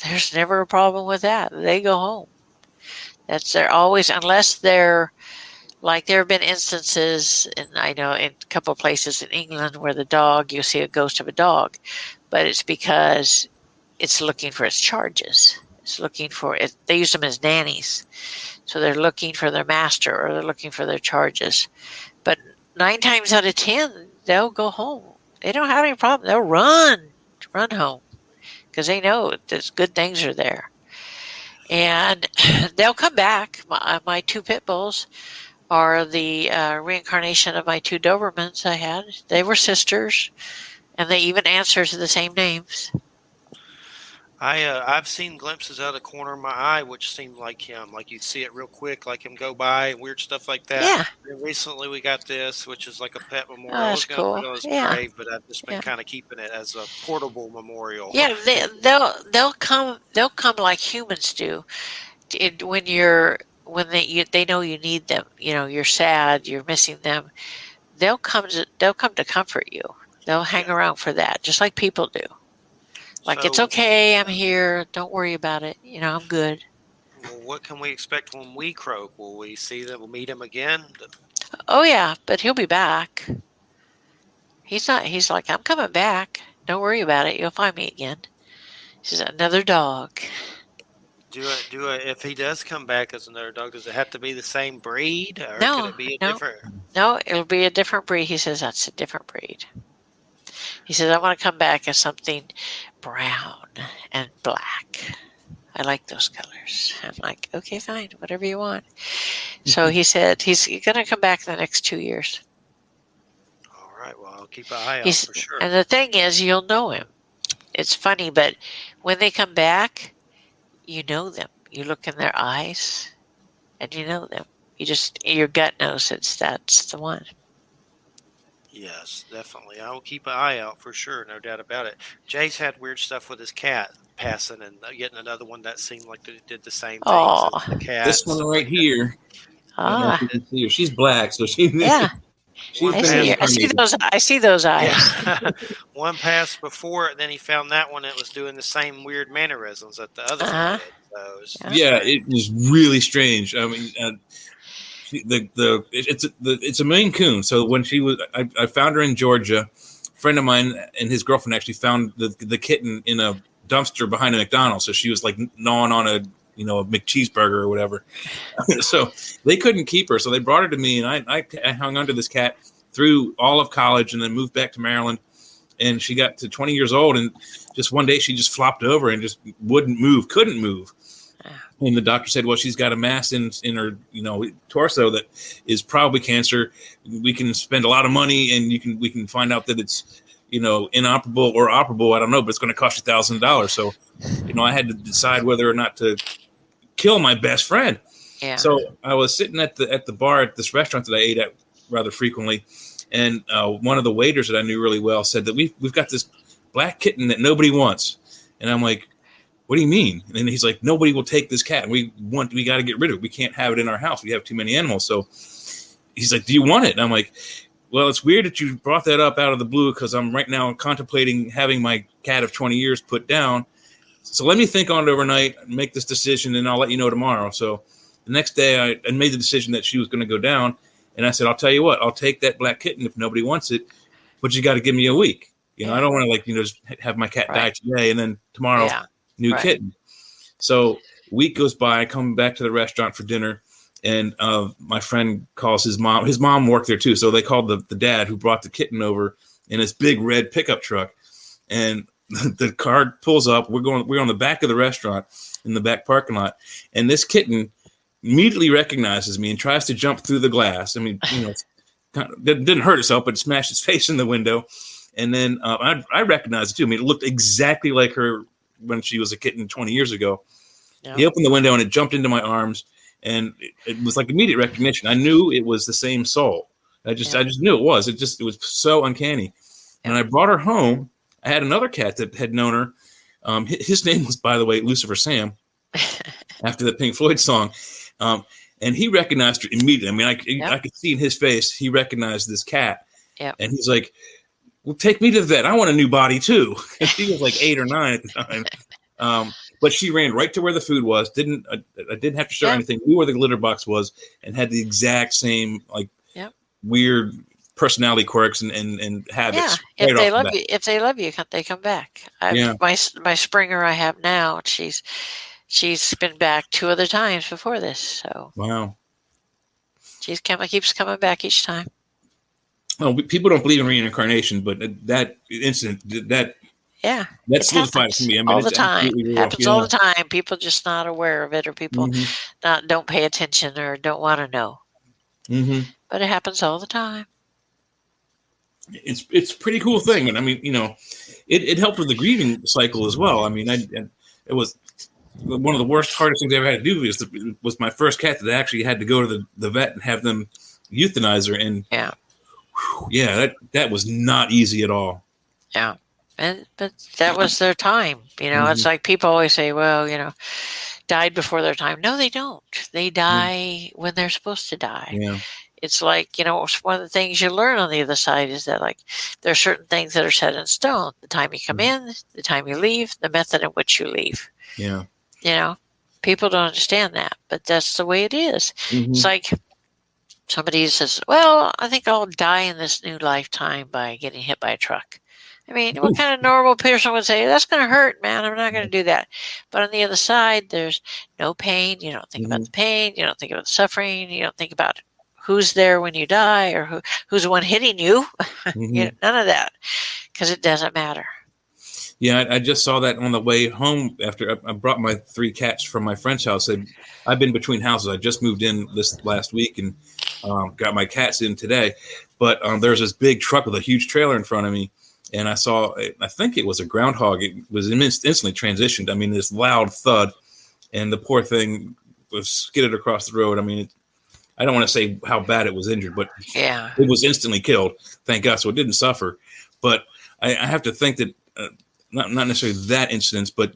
There's never a problem with that. They go home. They're always, unless they're like, there have been instances, and I know in a couple of places in England where you'll see a ghost of a dog, but it's because it's looking for its charges. It's looking for it. They use them as nannies. So they're looking for their master, or they're looking for their charges. But 9 times out of 10, they'll go home. They don't have any problem. They'll run home, because they know that good things are there. And they'll come back. My 2 pit bulls are the reincarnation of my 2 Dobermans I had. They were sisters, and they even answer to the same names. I've seen glimpses out of the corner of my eye, which seemed like him. Like you'd see it real quick, like him go by, weird stuff like that. Yeah. And recently we got this, which is like a pet memorial. Oh, I was that's going to put cool. it on his Yeah. grave, but I've just been kind of keeping it as a portable memorial. Yeah, they'll come like humans do. When they know you need them. You're sad, you're missing them. They'll come to comfort you. They'll hang around for that, just like people do. Like, So, it's okay, I'm here, don't worry about it, I'm good. Well, what can we expect when we croak? Will we see them? We'll meet him again? Oh yeah, but he'll be back. He's like, I'm coming back. Don't worry about it, you'll find me again. He's another dog. If he does come back as another dog, does it have to be the same breed, or could it be a different? No, it'll be a different breed. He says that's a different breed. He says, I want to come back as something brown and black. I like those colors. I'm like, okay, fine, whatever you want. So he said he's going to come back in the next 2 years. All right, well, I'll keep an eye out for sure. And the thing is, you'll know him. It's funny, but when they come back, you know them. You look in their eyes, and you know them. Your gut knows that's the one. Yes, definitely. I will keep an eye out for sure, no doubt about it. Jay's had weird stuff with his cat passing, and getting another one that seemed like it did the same things as the cat. This one right here. Ah, you can see her. She's black, so she. Yeah. I see those eyes. Yeah. One passed before it, then he found that one that was doing the same weird mannerisms that the other one did. So it was really strange. I mean, it's a Maine Coon. So when I found her in Georgia. A friend of mine and his girlfriend actually found the kitten in a dumpster behind a McDonald's. So she was like gnawing on a McCheeseburger or whatever. So they couldn't keep her. So they brought her to me, and I hung onto this cat through all of college and then moved back to Maryland. And she got to 20 years old, and just one day she just flopped over and just couldn't move. And the doctor said, well, she's got a mass in her, torso that is probably cancer. We can spend a lot of money, and we can find out that it's, inoperable or operable. I don't know, but it's going to cost you $1,000. So, I had to decide whether or not to kill my best friend. Yeah. So I was sitting at the bar at this restaurant that I ate at rather frequently, and one of the waiters that I knew really well said that we've got this black kitten that nobody wants, and I'm like, what do you mean? And he's like, nobody will take this cat. We got to get rid of it. We can't have it in our house. We have too many animals. So he's like, do you want it? And I'm like, well, it's weird that you brought that up out of the blue, because I'm right now contemplating having my cat of 20 years put down. So let me think on it overnight and make this decision, and I'll let you know tomorrow. So the next day I made the decision that she was going to go down. And I said, I'll tell you what, I'll take that black kitten if nobody wants it, but you got to give me a week. I don't want to just have my cat die today and then tomorrow. Yeah. New kitten. So a week goes by. I come back to the restaurant for dinner, and my friend calls his mom. His mom worked there too, so they called the dad who brought the kitten over in his big red pickup truck. And the car pulls up. We're on the back of the restaurant in the back parking lot, and this kitten immediately recognizes me and tries to jump through the glass. I mean, didn't hurt itself, but it smashed its face in the window. And then I recognized it too. I mean, it looked exactly like her when she was a kitten 20 years ago. Yeah. He opened the window and it jumped into my arms, and it was like immediate recognition. I knew it was the same soul. I just knew it was. It was so uncanny. Yeah. And I brought her home. I had another cat that had known her. His name was, by the way, Lucifer Sam, after the Pink Floyd song. And he recognized her immediately. I mean, Yep. I could see in his face, he recognized this cat. Yep. And he's like, well, take me to the vet. I want a new body too. And she was like 8 or 9 at the time. But she ran right to where the food was. I didn't have to show her Yeah. anything. Knew where the litter box was, and had the exact same like Yep. weird personality quirks and habits. Yeah. Right If they off the love bat. you, they come back. Yeah. My Springer I have now, she's been back 2 other times before this, so Wow. keeps coming back each time. Well, people don't believe in reincarnation, but that incident that solidified it for me. I mean, all it's the time. absolutely real. Happens all the time. People just not aware of it, or people don't pay attention, or don't want to know. Mm-hmm. But it happens all the time. It's a pretty cool thing, and I mean, it helped with the grieving cycle as well. I mean, it was one of the worst, hardest things I ever had to do was my first cat that I actually had to go to the vet and have them euthanize her, and that was not easy at all. Yeah. But that was their time. It's like people always say, well, died before their time. No, they don't. They die when they're supposed to die. Yeah. It's like, one of the things you learn on the other side is that, like, there are certain things that are set in stone. The time you come in, the time you leave, the method in which you leave. Yeah. People don't understand that, but that's the way it is. It's like somebody says, well, I think I'll die in this new lifetime by getting hit by a truck. I mean, what kind of normal person would say, that's going to hurt, man, I'm not going to do that. But on the other side, there's no pain. You don't think about the pain. You don't think about the suffering. You don't think about who's there when you die, or who's the one hitting you. None of that, because it doesn't matter. Yeah, I just saw that on the way home after I brought my 3 cats from my friend's house. I've been between houses. I just moved in this last week and got my cats in today. But there's this big truck with a huge trailer in front of me. And I think it was a groundhog. It was instantly transitioned. I mean, this loud thud, and the poor thing was skidded across the road. I mean, I don't want to say how bad it was injured, but it was instantly killed. Thank God. So it didn't suffer. But I have to think that not necessarily that incident, but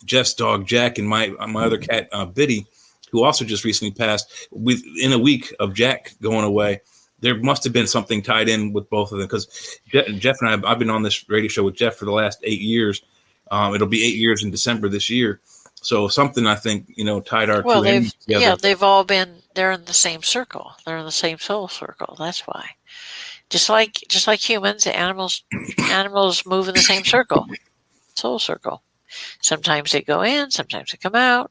Jeff's dog, Jack, and my other cat, Biddy, who also just recently passed, within a week of Jack going away. There must have been something tied in with both of them, because Jeff and I've been on this radio show with Jeff for the last 8 years. It'll be 8 years in December this year. So something, I think, tied our two ends together. Yeah, they've all they're in the same circle. They're in the same soul circle. That's why. Just like humans, animals move in the same circle, soul circle. Sometimes they go in, sometimes they come out.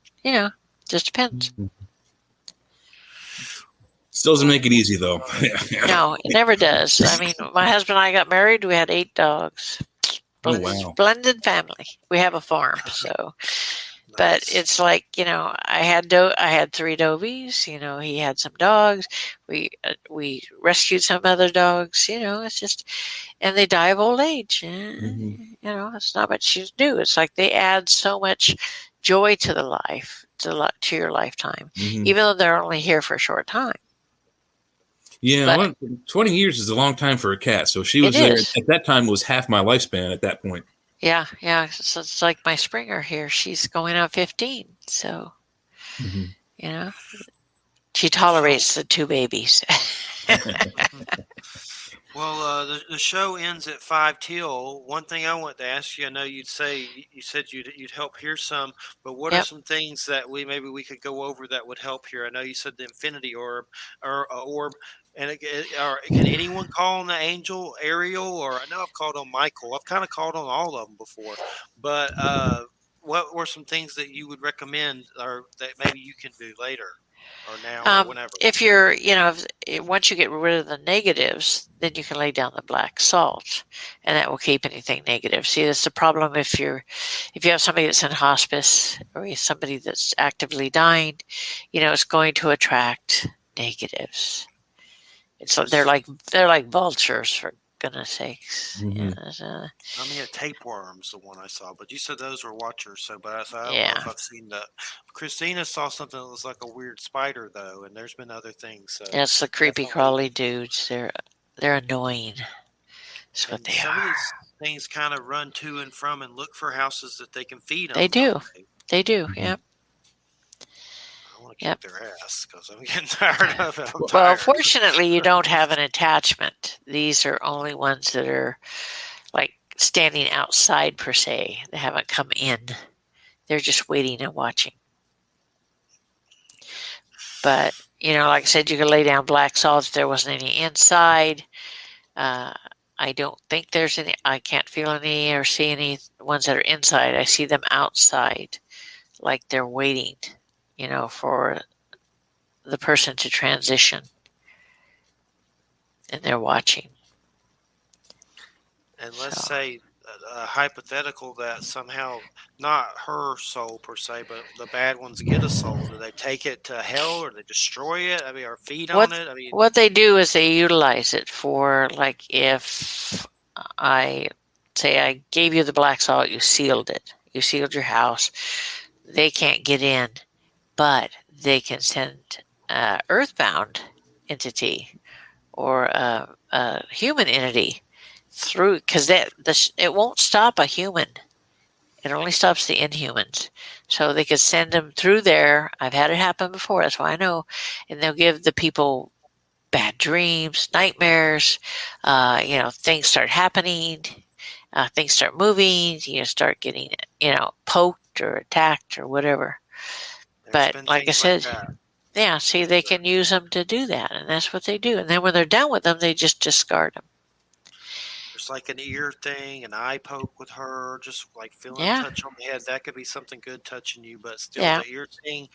Just depends. Still doesn't make it easy, though. No, it never does. I mean, my husband and I got married. We had 8 dogs. Blended family. We have a farm, so. But it's like, I had 3 dobies. He had some dogs. We rescued some other dogs. It's just, and they die of old age. It's not much you do. It's like they add so much joy to the life, to your lifetime, even though they're only here for a short time. Yeah, 20 years is a long time for a cat. So she was there at that time. Was half my lifespan at that point. Yeah. So it's like my Springer here. She's going on 15. So, she tolerates the 2 babies. Well, the show ends at 5 till. One thing I want to ask you, I know you said you'd help hear some, but what are some things that we could go over that would help here? I know you said the infinity orb, and can anyone call on the angel Ariel, or I know I've called on Michael. I've kind of called on all of them before, but what were some things that you would recommend, or that maybe you can do later? Or now, or whenever. If you're, once you get rid of the negatives, then you can lay down the black salt, and that will keep anything negative. See, that's the problem if you have somebody that's in hospice, or somebody that's actively dying, it's going to attract negatives. They're like vultures, for goodness sakes. Tapeworms, the one I saw, but you said those were watchers. So, but I don't know if I've seen that. Christina saw something that was like a weird spider, though, and there's been other things. So that's the creepy crawly dudes. They're annoying. That's what they are. Some of these things kind of run to and from and look for houses that they can feed them. They do. They do. Yeah. I want to Yep. kick their ass because I'm getting tired of it. I'm Well, tired. fortunately, you don't have an attachment. These are only ones that are like standing outside per se. They haven't come in. They're just waiting and watching. But, like I said, you could lay down black salt if there wasn't any inside. I don't think there's any. I can't feel any or see any ones that are inside. I see them outside, like they're waiting, for the person to transition, and they're watching. And let's So, say a hypothetical that somehow not her soul per se, but the bad ones get a soul. Do they take it to hell or they destroy it? I mean, or feed on it? I mean, what they do is they utilize it for, like, if I say I gave you the black salt, you sealed it, you sealed your house. They can't get in, but they can send earthbound entity or a human entity through, because it won't stop a human. It only stops the inhumans. So they could send them through there. I've had it happen before. That's why I know. And they'll give the people bad dreams, nightmares. Things start happening. Things start moving. You start getting, poked or attacked or whatever. there's But been like I things like said, that. yeah, see, they can use them to do that, and that's what they do. And then when they're done with them, they just discard them. There's like an ear thing, an eye poke with her, just like feeling a Yeah, touch on the head. That could be something good touching you, but still yeah, the ear thing.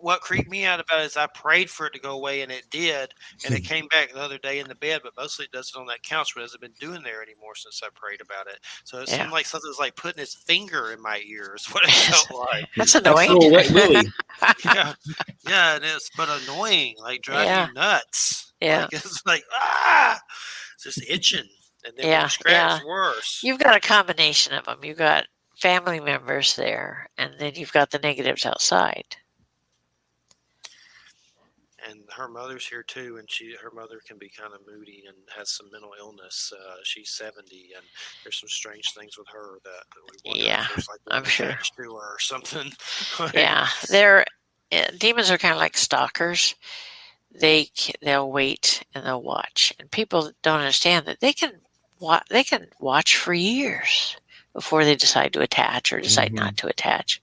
What creeped me out about it is I prayed for it to go away, and it did, and it came back the other day in the bed. But mostly it does it on that couch, but it hasn't been doing there anymore since I prayed about it. So it yeah. seemed like something was like putting its finger in my ear. Is what it felt like. That's That's annoying. little wet Willie. Yeah, yeah, it is, but annoying, like driving Yeah, you nuts. yeah, Like it's like it's just itching. And then when you yeah, scratch, yeah. worse. You've got a combination of them. You've got family members there, and then you've got the negatives outside. And her mother's here too, and her mother can be kind of moody and has some mental illness. She's 70, and there's some strange things with her that we wonder Yeah, if there's like I'm one sure. attached to her or something. Like, Yeah, demons are kind of like stalkers. They'll wait and they'll watch, and people don't understand that they can watch for years before they decide to attach or decide not to attach.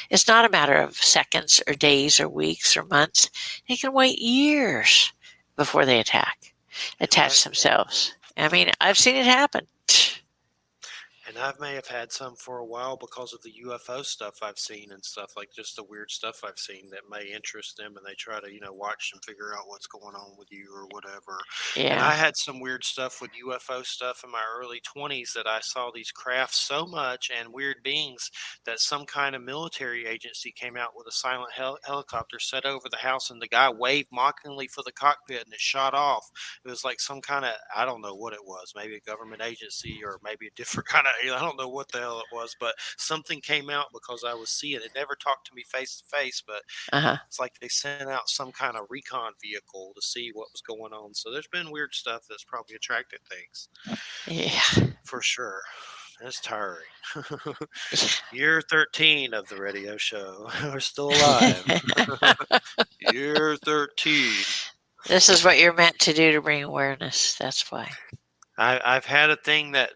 It's not a matter of seconds or days or weeks or months. They can wait years before they attach themselves. I mean, I've seen it happen. And I may have had some for a while because of the UFO stuff I've seen and stuff, like just the weird stuff I've seen that may interest them, and they try to, watch and figure out what's going on with you or whatever. And I Yeah, had some weird stuff with UFO stuff in my early 20s that I saw these crafts so much and weird beings that some kind of military agency came out with a silent helicopter set over the house, and the guy waved mockingly for the cockpit and it shot off. It was like some kind of, I don't know what it was, maybe a government agency or maybe a different kind of, I don't know what the hell it was, but something came out because I was seeing it. Never talked to me face to face, but uh-huh. it's like they sent out some kind of recon vehicle to see what was going on. So there's been weird stuff that's probably attracted things Yeah. for sure. It's tiring. Year 13 of the radio show. We're still alive. Year 13. This is what you're meant to do to bring awareness. That's why. I've had a thing that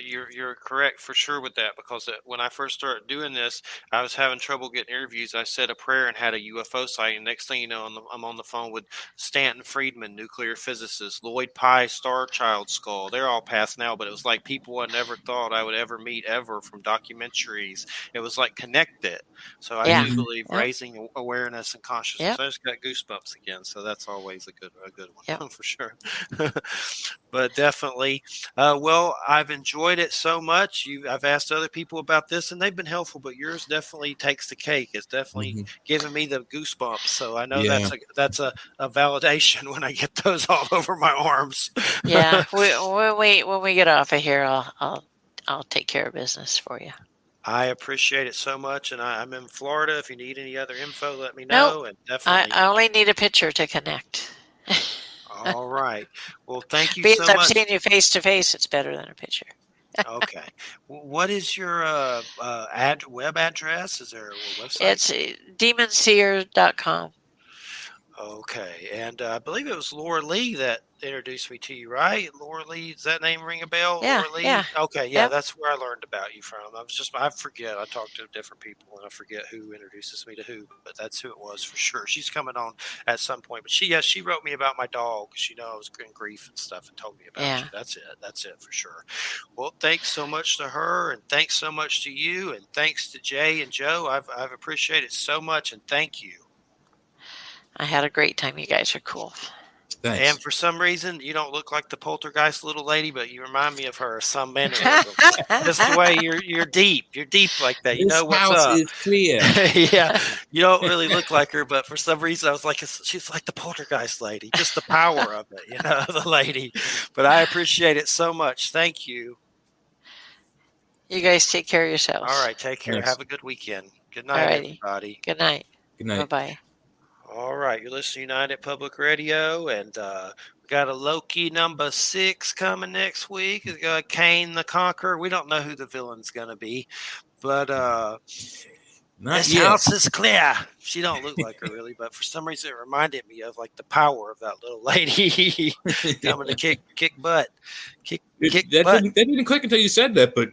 you're correct for sure with that, because when I first started doing this, I was having trouble getting interviews. I said a prayer and had a UFO sighting. And next thing you know, I'm on the phone with Stanton Friedman, nuclear physicist, Lloyd Pye, Star Child Skull. They're all past now, but it was like people I never thought I would ever meet ever from documentaries. It was like connected. So I Yeah. do believe Yep. raising awareness and consciousness. Yep. I just got goosebumps again, so that's always a good one. Yep. For sure. But definitely, well, I've enjoyed it so much. I've asked other people about this, and they've been helpful. But yours definitely takes the cake. It's definitely giving me the goosebumps. So I know that's a validation when I get those all over my arms. Yeah. When we get off of here, I'll take care of business for you. I appreciate it so much, and I'm in Florida. If you need any other info, let me know. Nope. And definitely, I only need a picture to connect. all right. Well, thank you Because so I've much. seen you face to face, it's better than a picture. Okay. What is your web address? Is there a website? It's demonseer.com. Okay. And I believe it was Laura Lee that introduced me to you, right? Laura Lee, does that name ring a bell? Yeah, Laura Lee? yeah. Okay, yeah, Yep. that's where I learned about you from. I forget. I talk to different people and I forget who introduces me to who, but that's who it was for sure. She's coming on at some point. But she wrote me about my dog. She I was in grief and stuff and told me about Yeah. you. That's it for sure. Well, thanks so much to her and thanks so much to you and thanks to Jay and Joe. I've appreciated it so much and thank you. I had a great time. You guys are cool. Thanks. And for some reason, you don't look like the poltergeist little lady, but you remind me of her some mannerism. Just the way you're deep. You're deep like that. You know what's up. Is clear. Yeah, you don't really look like her, but for some reason, I was like, she's like the poltergeist lady. Just the power of it, the lady. But I appreciate it so much. Thank you. You guys take care of yourselves. All right, take care. Thanks. Have a good weekend. Good night, everybody. Good night. Good night. Bye-bye. All right, you're listening to United Public Radio, and we got a Loki number 6 coming next week. It's got Kane the Conqueror. We don't know who the villain's going to be, but this house is clear. She don't look like her really, but for some reason it reminded me of like the power of that little lady coming to kick butt. That didn't click until you said that, but.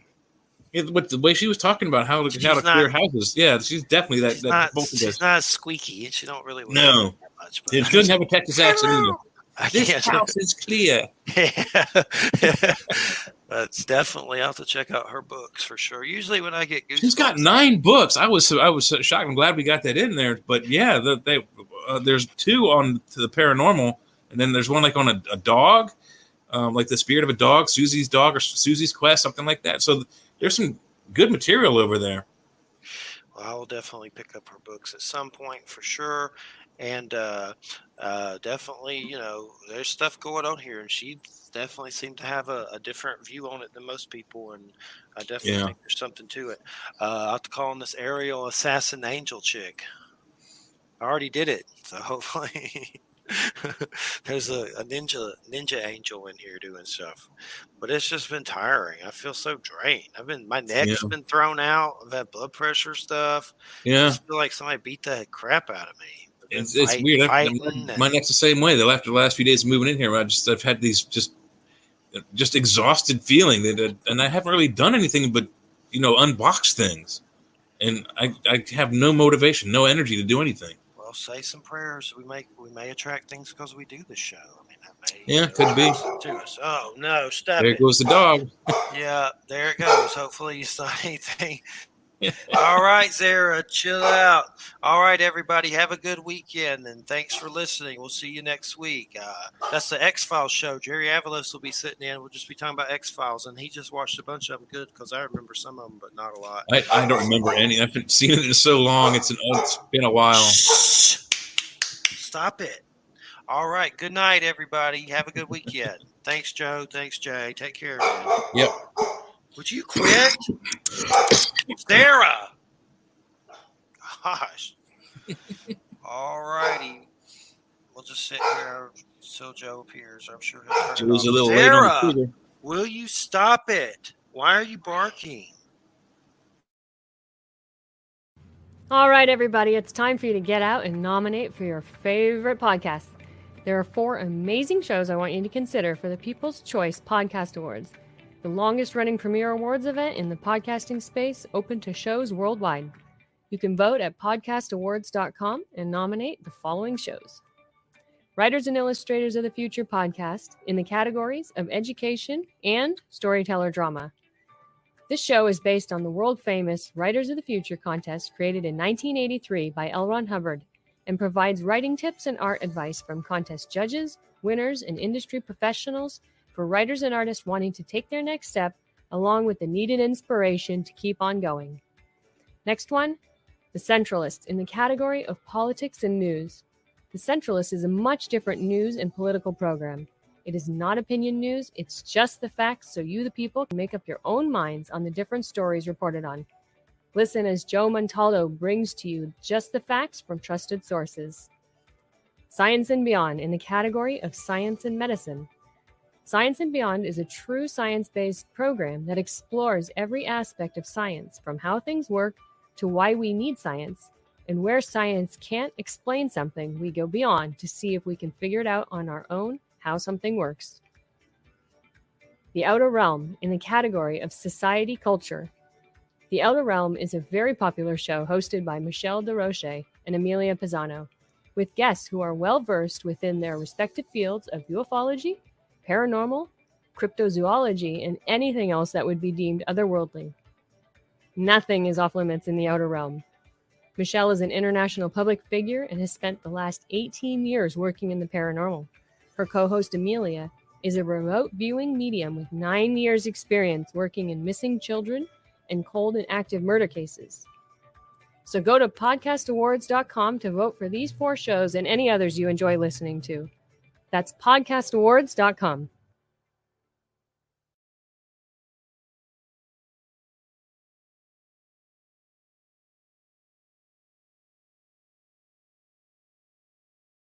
But the way she was talking about how to clear houses, she's definitely that. She's not squeaky, and she don't really that much. She doesn't have a Texas accent either. This house is clear. That's definitely. I'll have to check out her books for sure. Usually, when I get goosebumps, she's got 9 books. I was so shocked. I'm glad we got that in there. But yeah, there's 2 on to the paranormal, and then there's one like on a dog, like the spirit of a dog, Susie's dog or Susie's Quest, something like that. So. There's some good material over there. Well, I will definitely pick up her books at some point for sure. And definitely, there's stuff going on here. And she definitely seemed to have a different view on it than most people. And I definitely think there's something to it. I'll have to call on this aerial assassin angel chick. I already did it. So hopefully... There's a ninja angel in here doing stuff, but it's just been tiring. I feel so drained. My neck's been thrown out. I've had blood pressure stuff. I just feel like somebody beat the crap out of me. It's weird. My neck's the same way. After the last few days of moving in here, I've had these just exhausted feeling and I haven't really done anything but unbox things, and I have no motivation, no energy to do anything. Well, say some prayers. We may attract things because we do this show. I mean, that may could be. To us. Oh no! Stop there it. There goes the dog. Yeah, there it goes. Hopefully, it's not anything. All right, Sarah, chill out. All right, everybody, have a good weekend, and thanks for listening. We'll see you next week. That's the X-Files show. Jerry Avalos will be sitting in. We'll just be talking about X-Files, and he just watched a bunch of them good because I remember some of them, but not a lot. I don't remember any. I haven't seen it in so long. It's been a while. Stop it. All right, good night, everybody. Have a good weekend. Thanks, Joe. Thanks, Jay. Take care, man. Yep. Would you quit? Sarah! Gosh. All righty. We'll just sit here until Joe appears. I'm sure he'll turn it off. A little Sarah, late on will you stop it? Why are you barking? All right, everybody. It's time for you to get out and nominate for your favorite podcast. There are 4 amazing shows I want you to consider for the People's Choice Podcast Awards, the longest-running premier awards event in the podcasting space, open to shows worldwide. You can vote at podcastawards.com and nominate the following shows. Writers and Illustrators of the Future podcast in the categories of education and storyteller drama. This show is based on the world-famous Writers of the Future contest created in 1983 by L. Ron Hubbard and provides writing tips and art advice from contest judges, winners, and industry professionals for writers and artists wanting to take their next step, along with the needed inspiration to keep on going. Next one, The Centralist, in the category of politics and news. The Centralist is a much different news and political program. It is not opinion news, it's just the facts, so you, the people, can make up your own minds on the different stories reported on. Listen as Joe Montaldo brings to you just the facts from trusted sources. Science and Beyond, in the category of science and medicine. Science and Beyond is a true science-based program that explores every aspect of science, from how things work to why we need science. And where science can't explain something, we go beyond to see if we can figure it out on our own how something works. The Outer Realm, in the category of society culture. The Outer Realm is a very popular show hosted by Michelle DeRoche and Amelia Pisano, with guests who are well-versed within their respective fields of ufology, paranormal, cryptozoology, and anything else that would be deemed otherworldly. Nothing is off limits in the Outer Realm. Michelle is an international public figure and has spent the last 18 years working in the paranormal. Her co-host Amelia is a remote viewing medium with 9 years experience working in missing children and cold and active murder cases. So go to podcastawards.com to vote for these 4 shows and any others you enjoy listening to. That's podcastawards.com.